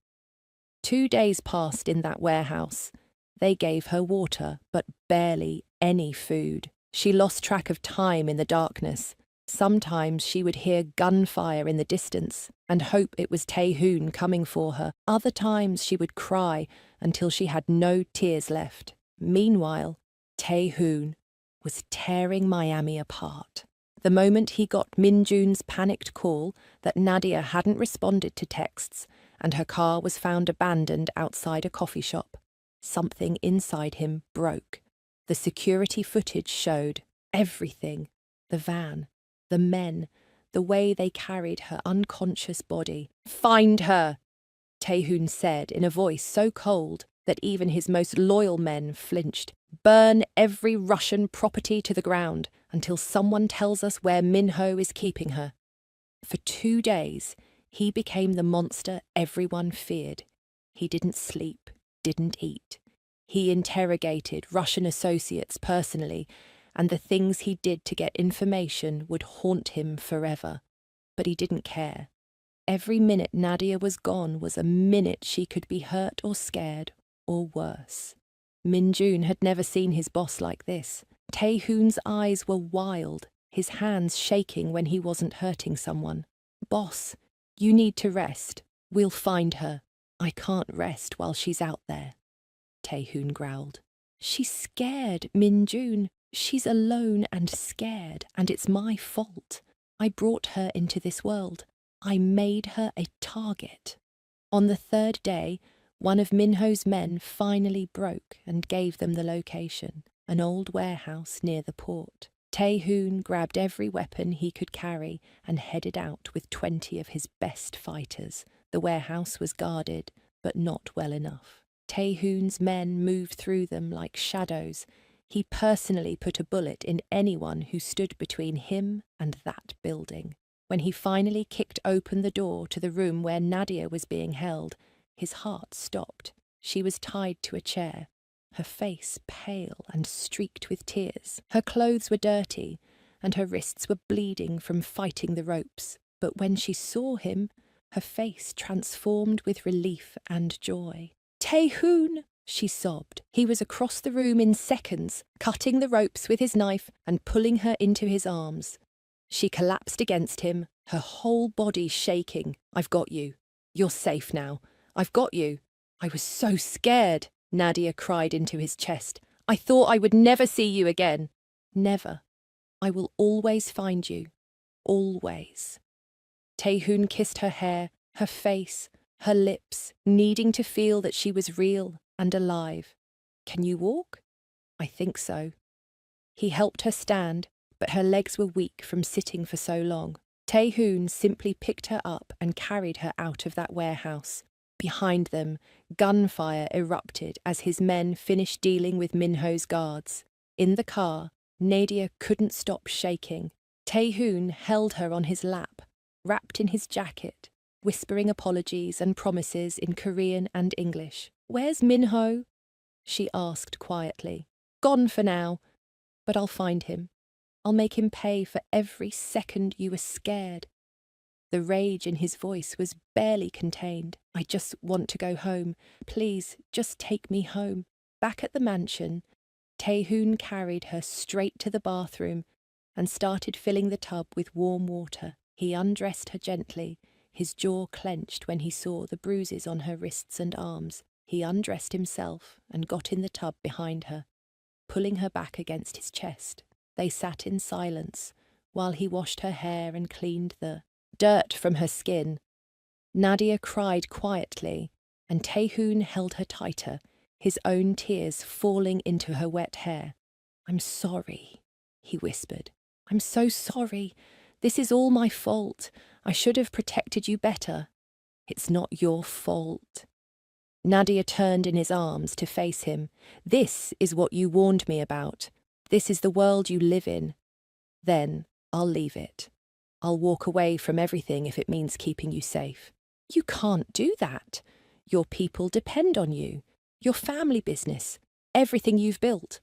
2 days passed in that warehouse. They gave her water, but barely any food. She lost track of time in the darkness. Sometimes she would hear gunfire in the distance and hope it was Taehoon coming for her. Other times she would cry until she had no tears left. Meanwhile, Taehoon was tearing Miami apart. The moment he got Min-jun's panicked call that Nadia hadn't responded to texts and her car was found abandoned outside a coffee shop, something inside him broke. The security footage showed everything: the van, the men, the way they carried her unconscious body. "Find her!" Taehoon said in a voice so cold that even his most loyal men flinched. Burn every Russian property to the ground until someone tells us where Minho is keeping her. For 2 days, he became the monster everyone feared. He didn't sleep, didn't eat. He interrogated Russian associates personally, and the things he did to get information would haunt him forever. But he didn't care. Every minute Nadia was gone was a minute she could be hurt or scared, or worse. Min-jun had never seen his boss like this. Taehoon's eyes were wild, his hands shaking when he wasn't hurting someone. Boss, you need to rest. We'll find her. I can't rest while she's out there. Taehoon growled. She's scared, Min-jun. She's alone and scared, and it's my fault. I brought her into this world. I made her a target. On the 3rd day, one of Minho's men finally broke and gave them the location, an old warehouse near the port. Taehoon grabbed every weapon he could carry and headed out with 20 of his best fighters. The warehouse was guarded, but not well enough. Taehoon's men moved through them like shadows. He personally put a bullet in anyone who stood between him and that building. When he finally kicked open the door to the room where Nadia was being held, his heart stopped. She was tied to a chair, her face pale and streaked with tears. Her clothes were dirty, and her wrists were bleeding from fighting the ropes. But when she saw him, her face transformed with relief and joy. "Taehoon!" she sobbed. He was across the room in seconds, cutting the ropes with his knife and pulling her into his arms. She collapsed against him, her whole body shaking. "I've got you. You're safe now. I've got you." "I was so scared," Nadia cried into his chest. "I thought I would never see you again." "Never. I will always find you. Always." Taehoon kissed her hair, her face, her lips, needing to feel that she was real and alive. "Can you walk?" "I think so." He helped her stand, but her legs were weak from sitting for so long. Taehoon simply picked her up and carried her out of that warehouse. Behind them, gunfire erupted as his men finished dealing with Minho's guards. In the car, Nadia couldn't stop shaking. Taehoon held her on his lap, wrapped in his jacket, whispering apologies and promises in Korean and English. "Where's Minho?" she asked quietly. "Gone for now, but I'll find him. I'll make him pay for every second you were scared." The rage in his voice was barely contained. "I just want to go home. Please, just take me home." Back at the mansion, Taehoon carried her straight to the bathroom and started filling the tub with warm water. He undressed her gently, his jaw clenched when he saw the bruises on her wrists and arms. He undressed himself and got in the tub behind her, pulling her back against his chest. They sat in silence while he washed her hair and cleaned the dirt from her skin. Nadia cried quietly, and Taehoon held her tighter, his own tears falling into her wet hair. "I'm sorry," he whispered. "I'm so sorry. This is all my fault. I should have protected you better." "It's not your fault." Nadia turned in his arms to face him. "This is what you warned me about. This is the world you live in. Then I'll leave it. I'll walk away from everything if it means keeping you safe." "You can't do that. Your people depend on you. Your family business. Everything you've built.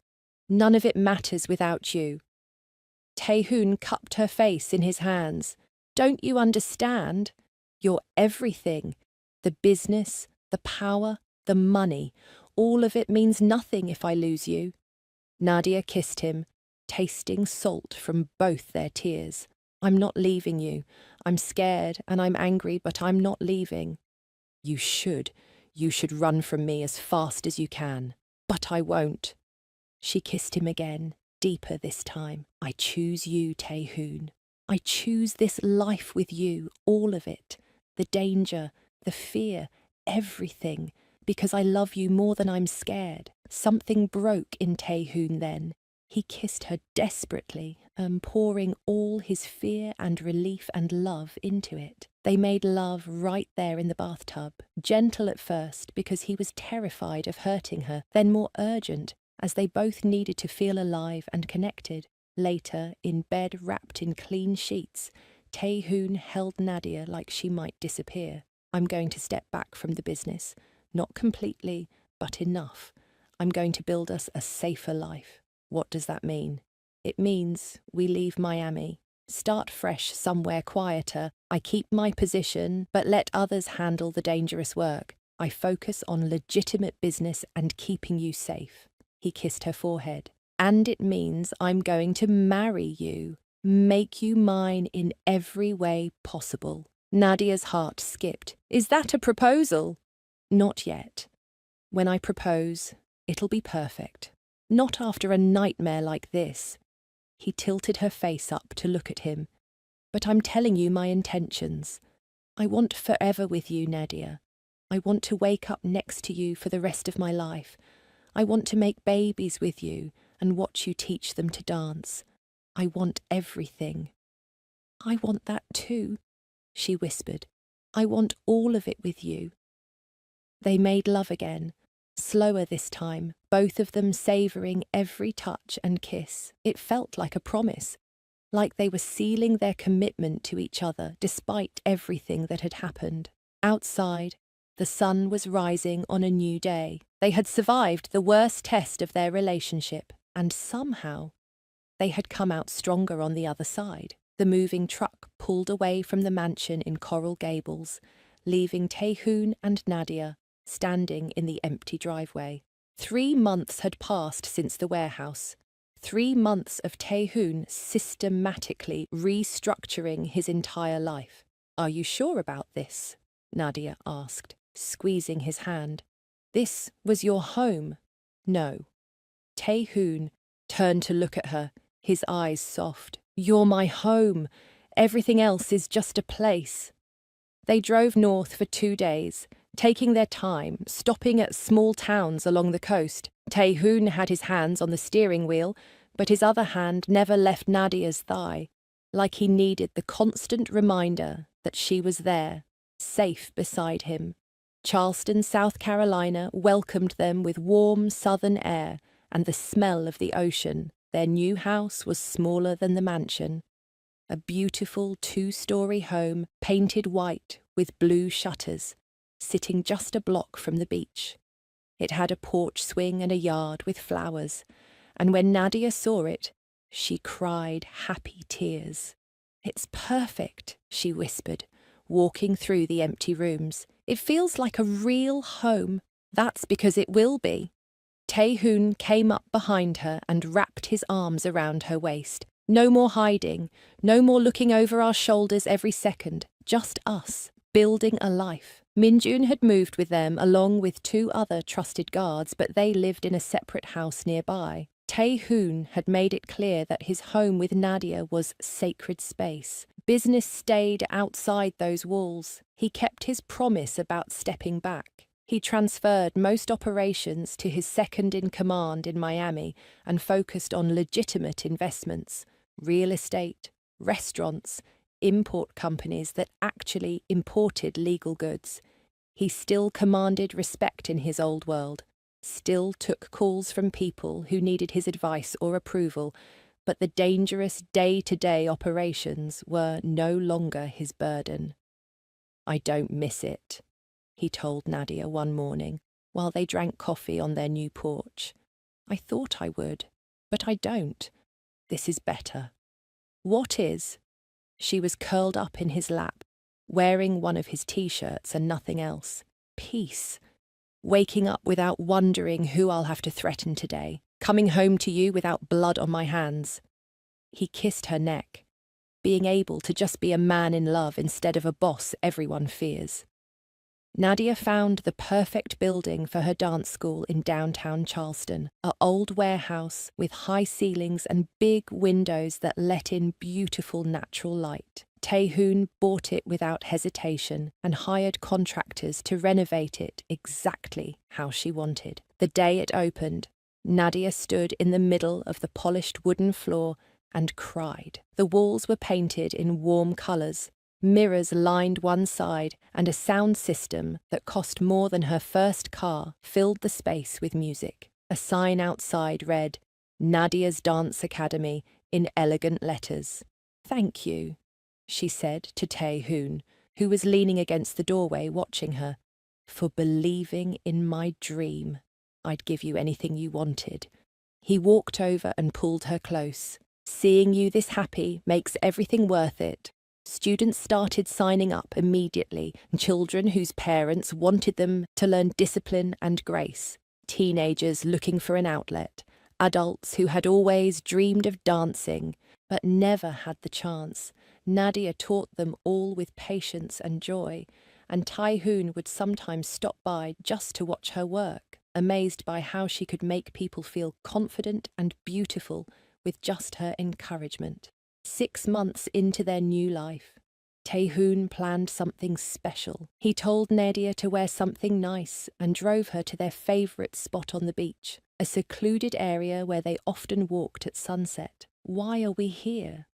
None of it matters without you." Taehoon cupped her face in his hands. "Don't you understand? You're everything. The business, the power, the money. All of it means nothing if I lose you." Nadia kissed him, tasting salt from both their tears. "I'm not leaving you. I'm scared and I'm angry, but I'm not leaving." "You should. You should run from me as fast as you can." "But I won't." She kissed him again, deeper this time. "I choose you, Taehoon. I choose this life with you, all of it. The danger, the fear, everything. Because I love you more than I'm scared." Something broke in Taehoon then. He kissed her desperately pouring all his fear and relief and love into it. They made love right there in the bathtub, gentle at first because he was terrified of hurting her, then more urgent as they both needed to feel alive and connected. Later, in bed wrapped in clean sheets, Tae-hoon held Nadia like she might disappear. I'm going to step back from the business. Not completely, but enough. I'm going to build us a safer life. What does that mean? It means we leave Miami, start fresh somewhere quieter. I keep my position, but let others handle the dangerous work. I focus on legitimate business and keeping you safe. He kissed her forehead. And it means I'm going to marry you, make you mine in every way possible. Nadia's heart skipped. Is that a proposal? Not yet. When I propose, it'll be perfect. Not after a nightmare like this. He tilted her face up to look at him. But I'm telling you my intentions. I want forever with you, Nadia. I want to wake up next to you for the rest of my life. I want to make babies with you and watch you teach them to dance. I want everything. I want that too, she whispered. I want all of it with you. They made love again, slower this time, both of them savouring every touch and kiss. It felt like a promise, like they were sealing their commitment to each other despite everything that had happened. Outside, the sun was rising on a new day. They had survived the worst test of their relationship, and somehow they had come out stronger on the other side. The moving truck pulled away from the mansion in Coral Gables, leaving Tae-hoon and Nadia standing in the empty driveway. 3 months had passed since the warehouse. 3 months of Tae-hoon systematically restructuring his entire life. Are you sure about this? Nadia asked, squeezing his hand. This was your home. No. Tae-hoon turned to look at her, his eyes soft. You're my home. Everything else is just a place. They drove north for 2 days, taking their time, stopping at small towns along the coast. Tae-hoon had his hands on the steering wheel, but his other hand never left Nadia's thigh, like he needed the constant reminder that she was there, safe beside him. Charleston, South Carolina welcomed them with warm southern air and the smell of the ocean. Their new house was smaller than the mansion. A beautiful 2-story home, painted white with blue shutters, sitting just a block from the beach. It had a porch swing and a yard with flowers, and when Nadia saw it, she cried happy tears. It's perfect, she whispered, walking through the empty rooms. It feels like a real home. That's because it will be. Tae-hoon came up behind her and wrapped his arms around her waist. No more hiding, no more looking over our shoulders every second, just us, building a life. Minjun had moved with them along with 2 other trusted guards, but they lived in a separate house nearby. Tae-hoon had made it clear that his home with Nadia was sacred space. Business stayed outside those walls. He kept his promise about stepping back. He transferred most operations to his second-in-command in Miami and focused on legitimate investments, real estate, restaurants, import companies that actually imported legal goods. He still commanded respect in his old world, still took calls from people who needed his advice or approval, but the dangerous day-to-day operations were no longer his burden. I don't miss it, he told Nadia one morning, while they drank coffee on their new porch. I thought I would, but I don't. This is better. What is? She was curled up in his lap, wearing one of his t-shirts and nothing else. Peace. Waking up without wondering who I'll have to threaten today. Coming home to you without blood on my hands. He kissed her neck, being able to just be a man in love instead of a boss everyone fears. Nadia found the perfect building for her dance school in downtown Charleston, an old warehouse with high ceilings and big windows that let in beautiful natural light. Tae-hoon bought it without hesitation and hired contractors to renovate it exactly how she wanted. The day it opened, Nadia stood in the middle of the polished wooden floor, and cried. The walls were painted in warm colours. Mirrors lined one side, and a sound system that cost more than her first car filled the space with music. A sign outside read, "Nadia's Dance Academy," in elegant letters. "Thank you," she said to Tae-hoon, who was leaning against the doorway watching her, "for believing in my dream. I'd give you anything you wanted." He walked over and pulled her close. "Seeing you this happy makes everything worth it." Students started signing up immediately, children whose parents wanted them to learn discipline and grace, teenagers looking for an outlet, adults who had always dreamed of dancing but never had the chance. Nadia taught them all with patience and joy, and Tae-hoon would sometimes stop by just to watch her work, amazed by how she could make people feel confident and beautiful with just her encouragement. 6 months into their new life, Tae-hoon planned something special. He told Nadia to wear something nice and drove her to their favourite spot on the beach, a secluded area where they often walked at sunset. "Why are we here?"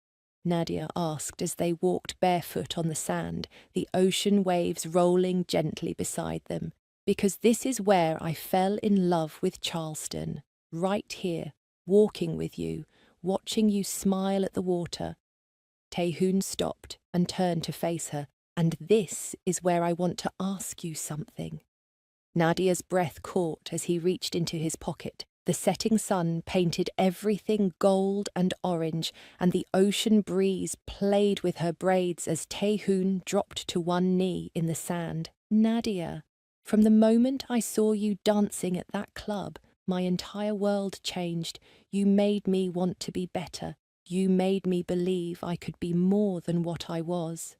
Nadia asked as they walked barefoot on the sand, the ocean waves rolling gently beside them. "Because this is where I fell in love with Charleston, right here, walking with you, watching you smile at the water." Tae-hoon stopped and turned to face her. "And this is where I want to ask you something." Nadia's breath caught as he reached into his pocket. The setting sun painted everything gold and orange, and the ocean breeze played with her braids as Tae-hoon dropped to one knee in the sand. "Nadia, from the moment I saw you dancing at that club, my entire world changed. You made me want to be better. You made me believe I could be more than what I was."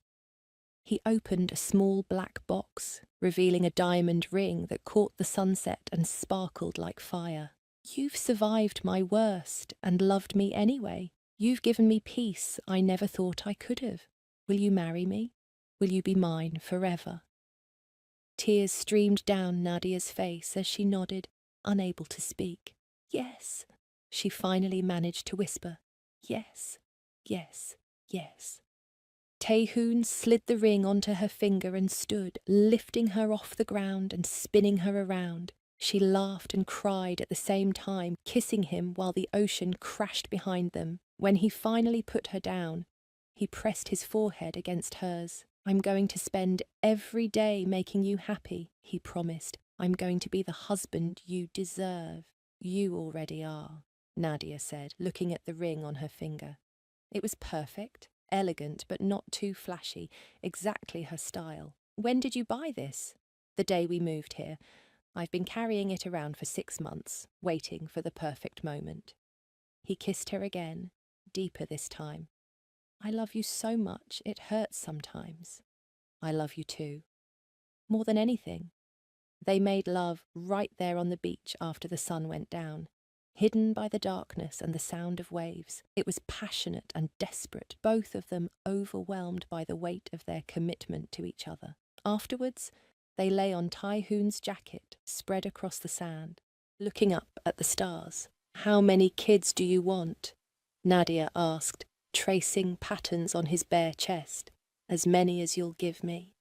He opened a small black box, revealing a diamond ring that caught the sunset and sparkled like fire. "You've survived my worst and loved me anyway. You've given me peace I never thought I could have. Will you marry me? Will you be mine forever?" Tears streamed down Nadia's face as she nodded, unable to speak. "Yes," she finally managed to whisper. "Yes, yes, yes." Tae-hoon slid the ring onto her finger and stood, lifting her off the ground and spinning her around. She laughed and cried at the same time, kissing him while the ocean crashed behind them. When he finally put her down, he pressed his forehead against hers. "I'm going to spend every day making you happy," he promised. "I'm going to be the husband you deserve." "You already are," Nadia said, looking at the ring on her finger. It was perfect, elegant but not too flashy, exactly her style. "When did you buy this?" "The day we moved here. I've been carrying it around for 6 months, waiting for the perfect moment." He kissed her again, deeper this time. "I love you so much, it hurts sometimes." "I love you too. More than anything." They made love right there on the beach after the sun went down, hidden by the darkness and the sound of waves. It was passionate and desperate, both of them overwhelmed by the weight of their commitment to each other. Afterwards, they lay on Tae-hoon's jacket, spread across the sand, looking up at the stars. "How many kids do you want?" Nadia asked, tracing patterns on his bare chest. "As many as you'll give me."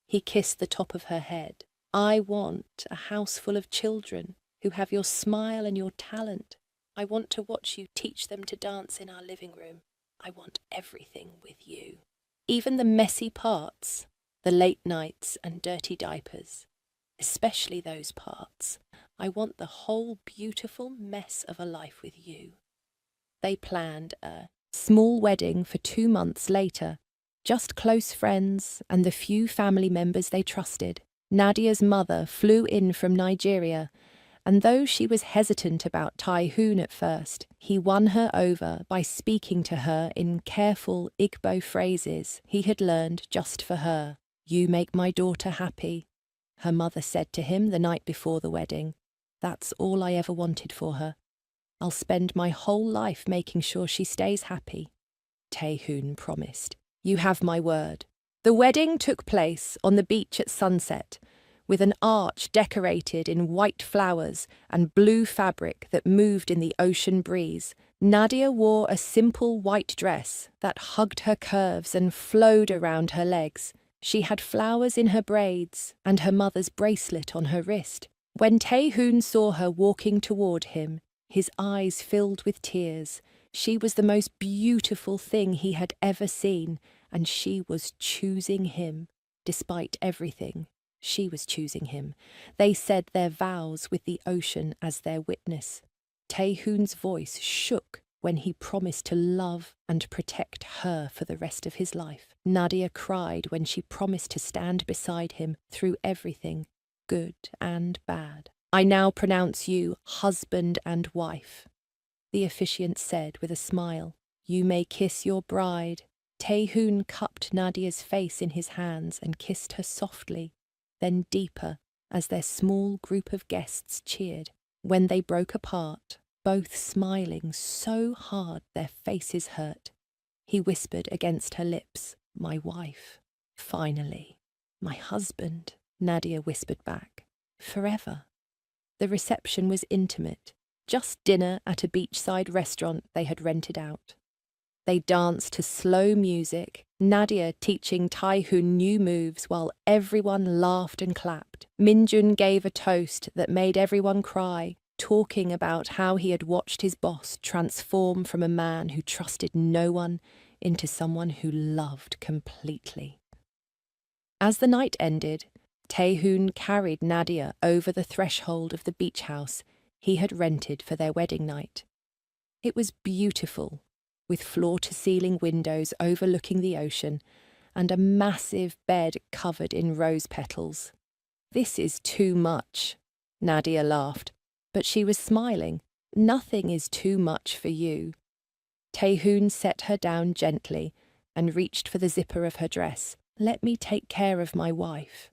He kissed the top of her head. "I want a house full of children who have your smile and your talent. I want to watch you teach them to dance in our living room. I want everything with you. Even the messy parts, the late nights and dirty diapers. Especially those parts. I want the whole beautiful mess of a life with you." They planned a small wedding for 2 months later. Just close friends and the few family members they trusted. Nadia's mother flew in from Nigeria, and though she was hesitant about Tae-hoon at first, he won her over by speaking to her in careful Igbo phrases he had learned just for her. "You make my daughter happy," her mother said to him the night before the wedding. "That's all I ever wanted for her. I'll spend my whole life making sure she stays happy." Tae-hoon promised. "You have my word." The wedding took place on the beach at sunset, with an arch decorated in white flowers and blue fabric that moved in the ocean breeze. Nadia wore a simple white dress that hugged her curves and flowed around her legs. She had flowers in her braids and her mother's bracelet on her wrist. When Tae-hoon saw her walking toward him, his eyes filled with tears. She was the most beautiful thing he had ever seen, and she was choosing him. Despite everything, she was choosing him. They said their vows with the ocean as their witness. Tae-hoon's voice shook when he promised to love and protect her for the rest of his life. Nadia cried when she promised to stand beside him through everything, good and bad. "I now pronounce you husband and wife," the officiant said with a smile. "You may kiss your bride." Tae-hoon cupped Nadia's face in his hands and kissed her softly, then deeper as their small group of guests cheered. When they broke apart, both smiling so hard their faces hurt, he whispered against her lips, "My wife." "Finally." "My husband," Nadia whispered back. "Forever." The reception was intimate, just dinner at a beachside restaurant they had rented out. They danced to slow music, Nadia teaching Tae-hoon new moves while everyone laughed and clapped. Minjun gave a toast that made everyone cry, talking about how he had watched his boss transform from a man who trusted no one into someone who loved completely. As the night ended, Tae-hoon carried Nadia over the threshold of the beach house he had rented for their wedding night. It was beautiful, with floor-to-ceiling windows overlooking the ocean and a massive bed covered in rose petals. "This is too much," Nadia laughed, but she was smiling. "Nothing is too much for you." Tae-hoon set her down gently and reached for the zipper of her dress. "Let me take care of my wife."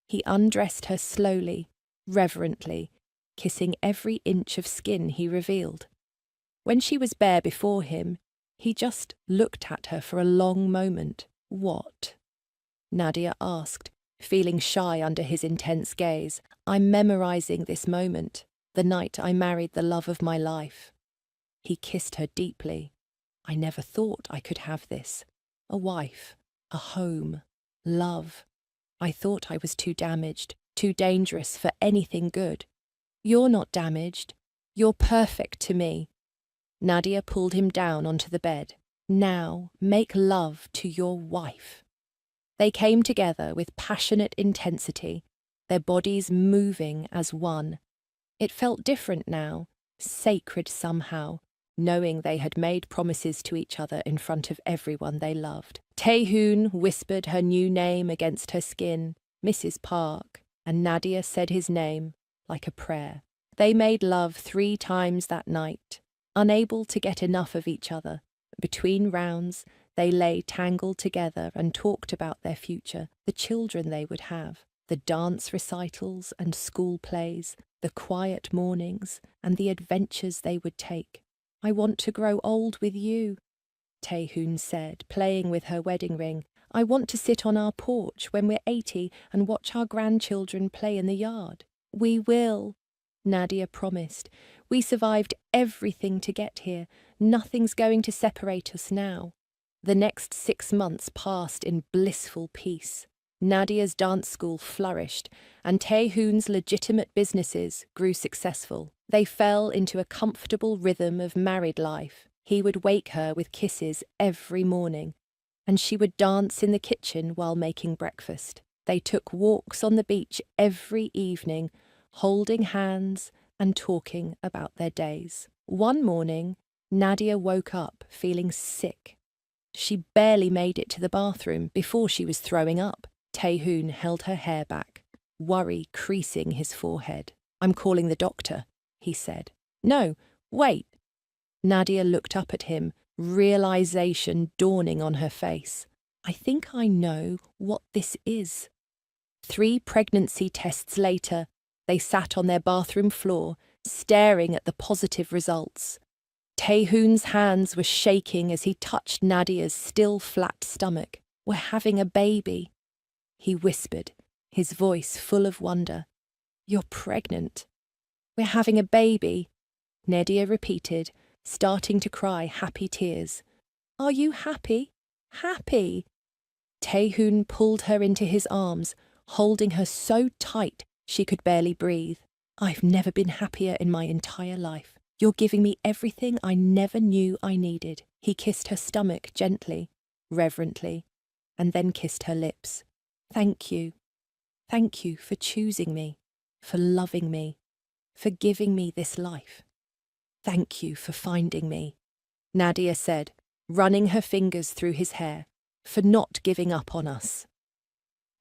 He undressed her slowly, reverently, kissing every inch of skin he revealed. When she was bare before him, he just looked at her for a long moment. "What?" Nadia asked, feeling shy under his intense gaze. "I'm memorizing this moment, the night I married the love of my life." He kissed her deeply. "I never thought I could have this. A wife, a home, love. I thought I was too damaged, too dangerous for anything good. You're not damaged. You're perfect to me." Nadia pulled him down onto the bed. "Now, make love to your wife." They came together with passionate intensity, their bodies moving as one. It felt different now, sacred somehow, knowing they had made promises to each other in front of everyone they loved. Tae-hoon whispered her new name against her skin, Mrs. Park, and Nadia said his name like a prayer. They made love 3 times that night, unable to get enough of each other. Between rounds, they lay tangled together and talked about their future, the children they would have, the dance recitals and school plays, the quiet mornings and the adventures they would take. "I want to grow old with you," Tae-hoon said, playing with her wedding ring. "I want to sit on our porch when we're 80 and watch our grandchildren play in the yard." "We will," Nadia promised. "We survived everything to get here. Nothing's going to separate us now." The next 6 months passed in blissful peace. Nadia's dance school flourished, and Tae-hoon's legitimate businesses grew successful. They fell into a comfortable rhythm of married life. He would wake her with kisses every morning, and she would dance in the kitchen while making breakfast. They took walks on the beach every evening, holding hands and talking about their days. One morning, Nadia woke up feeling sick. She barely made it to the bathroom before she was throwing up. Tae-hoon held her hair back, worry creasing his forehead. "I'm calling the doctor," he said. "No, wait." Nadia looked up at him, realization dawning on her face. "I think I know what this is." 3 pregnancy tests later, they sat on their bathroom floor, staring at the positive results. Tae-hoon's hands were shaking as he touched Nadia's still flat stomach. "We're having a baby," he whispered, his voice full of wonder. "You're pregnant." "We're having a baby," Nadia repeated, starting to cry happy tears. "Are you happy? Happy?" Taehoon pulled her into his arms, holding her so tight she could barely breathe. "I've never been happier in my entire life. You're giving me everything I never knew I needed." He kissed her stomach gently, reverently, and then kissed her lips. "Thank you. Thank you for choosing me, for loving me, for giving me this life. Thank you for finding me," Nadia said, running her fingers through his hair, "for not giving up on us."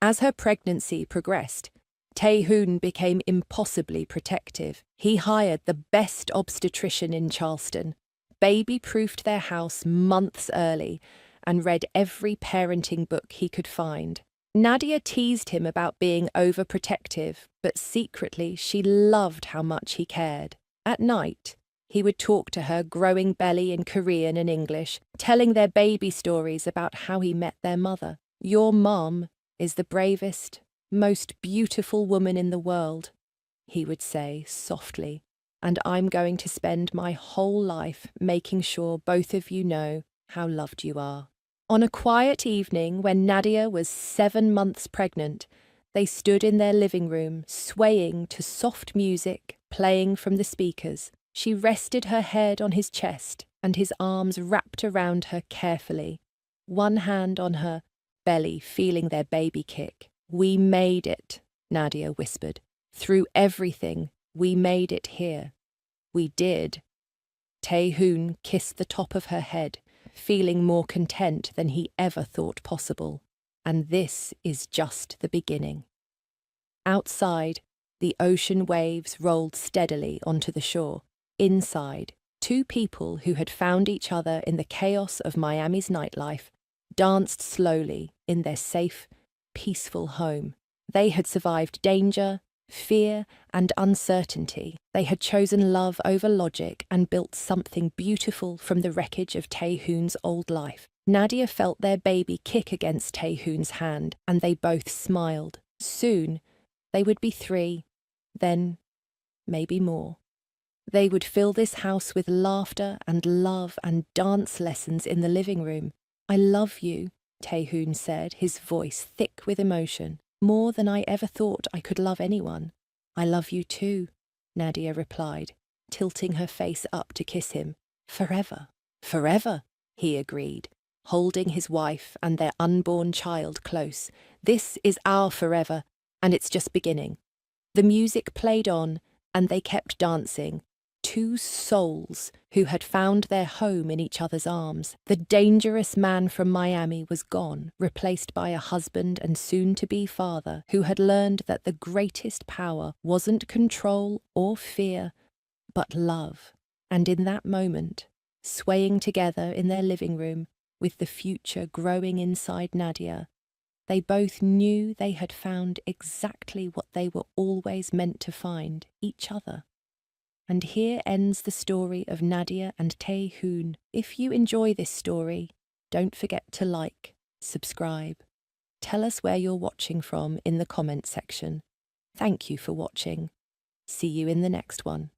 As her pregnancy progressed, Taehoon became impossibly protective. He hired the best obstetrician in Charleston, baby-proofed their house months early, and read every parenting book he could find. Nadia teased him about being overprotective, but secretly she loved how much he cared. At night, he would talk to her growing belly in Korean and English, telling their baby stories about how he met their mother. "Your mom is the bravest, most beautiful woman in the world," he would say softly, "and I'm going to spend my whole life making sure both of you know how loved you are." On a quiet evening when Nadia was 7 months pregnant, they stood in their living room, swaying to soft music playing from the speakers. She rested her head on his chest and his arms wrapped around her carefully, one hand on her belly feeling their baby kick. "We made it," Nadia whispered. "Through everything, we made it here." "We did." Taehoon kissed the top of her head, feeling more content than he ever thought possible. And this is just the beginning. Outside, the ocean waves rolled steadily onto the shore. Inside, 2 people who had found each other in the chaos of Miami's nightlife danced slowly in their safe, peaceful home. They had survived danger, fear, and uncertainty. They had chosen love over logic and built something beautiful from the wreckage of Taehoon's old life. Nadia felt their baby kick against Taehoon's hand, and they both smiled. Soon, they would be 3, then maybe more. They would fill this house with laughter and love and dance lessons in the living room. "I love you," Taehoon said, his voice thick with emotion. "More than I ever thought I could love anyone." "I love you too," Nadia replied, tilting her face up to kiss him. "Forever." "Forever," he agreed, holding his wife and their unborn child close. "This is our forever, and it's just beginning." The music played on, and they kept dancing. 2 souls who had found their home in each other's arms. The dangerous man from Miami was gone, replaced by a husband and soon-to-be father who had learned that the greatest power wasn't control or fear, but love. And in that moment, swaying together in their living room, with the future growing inside Nadia, they both knew they had found exactly what they were always meant to find, each other. And here ends the story of Nadia and Taehoon. If you enjoy this story, don't forget to like, subscribe. Tell us where you're watching from in the comment section. Thank you for watching. See you in the next one.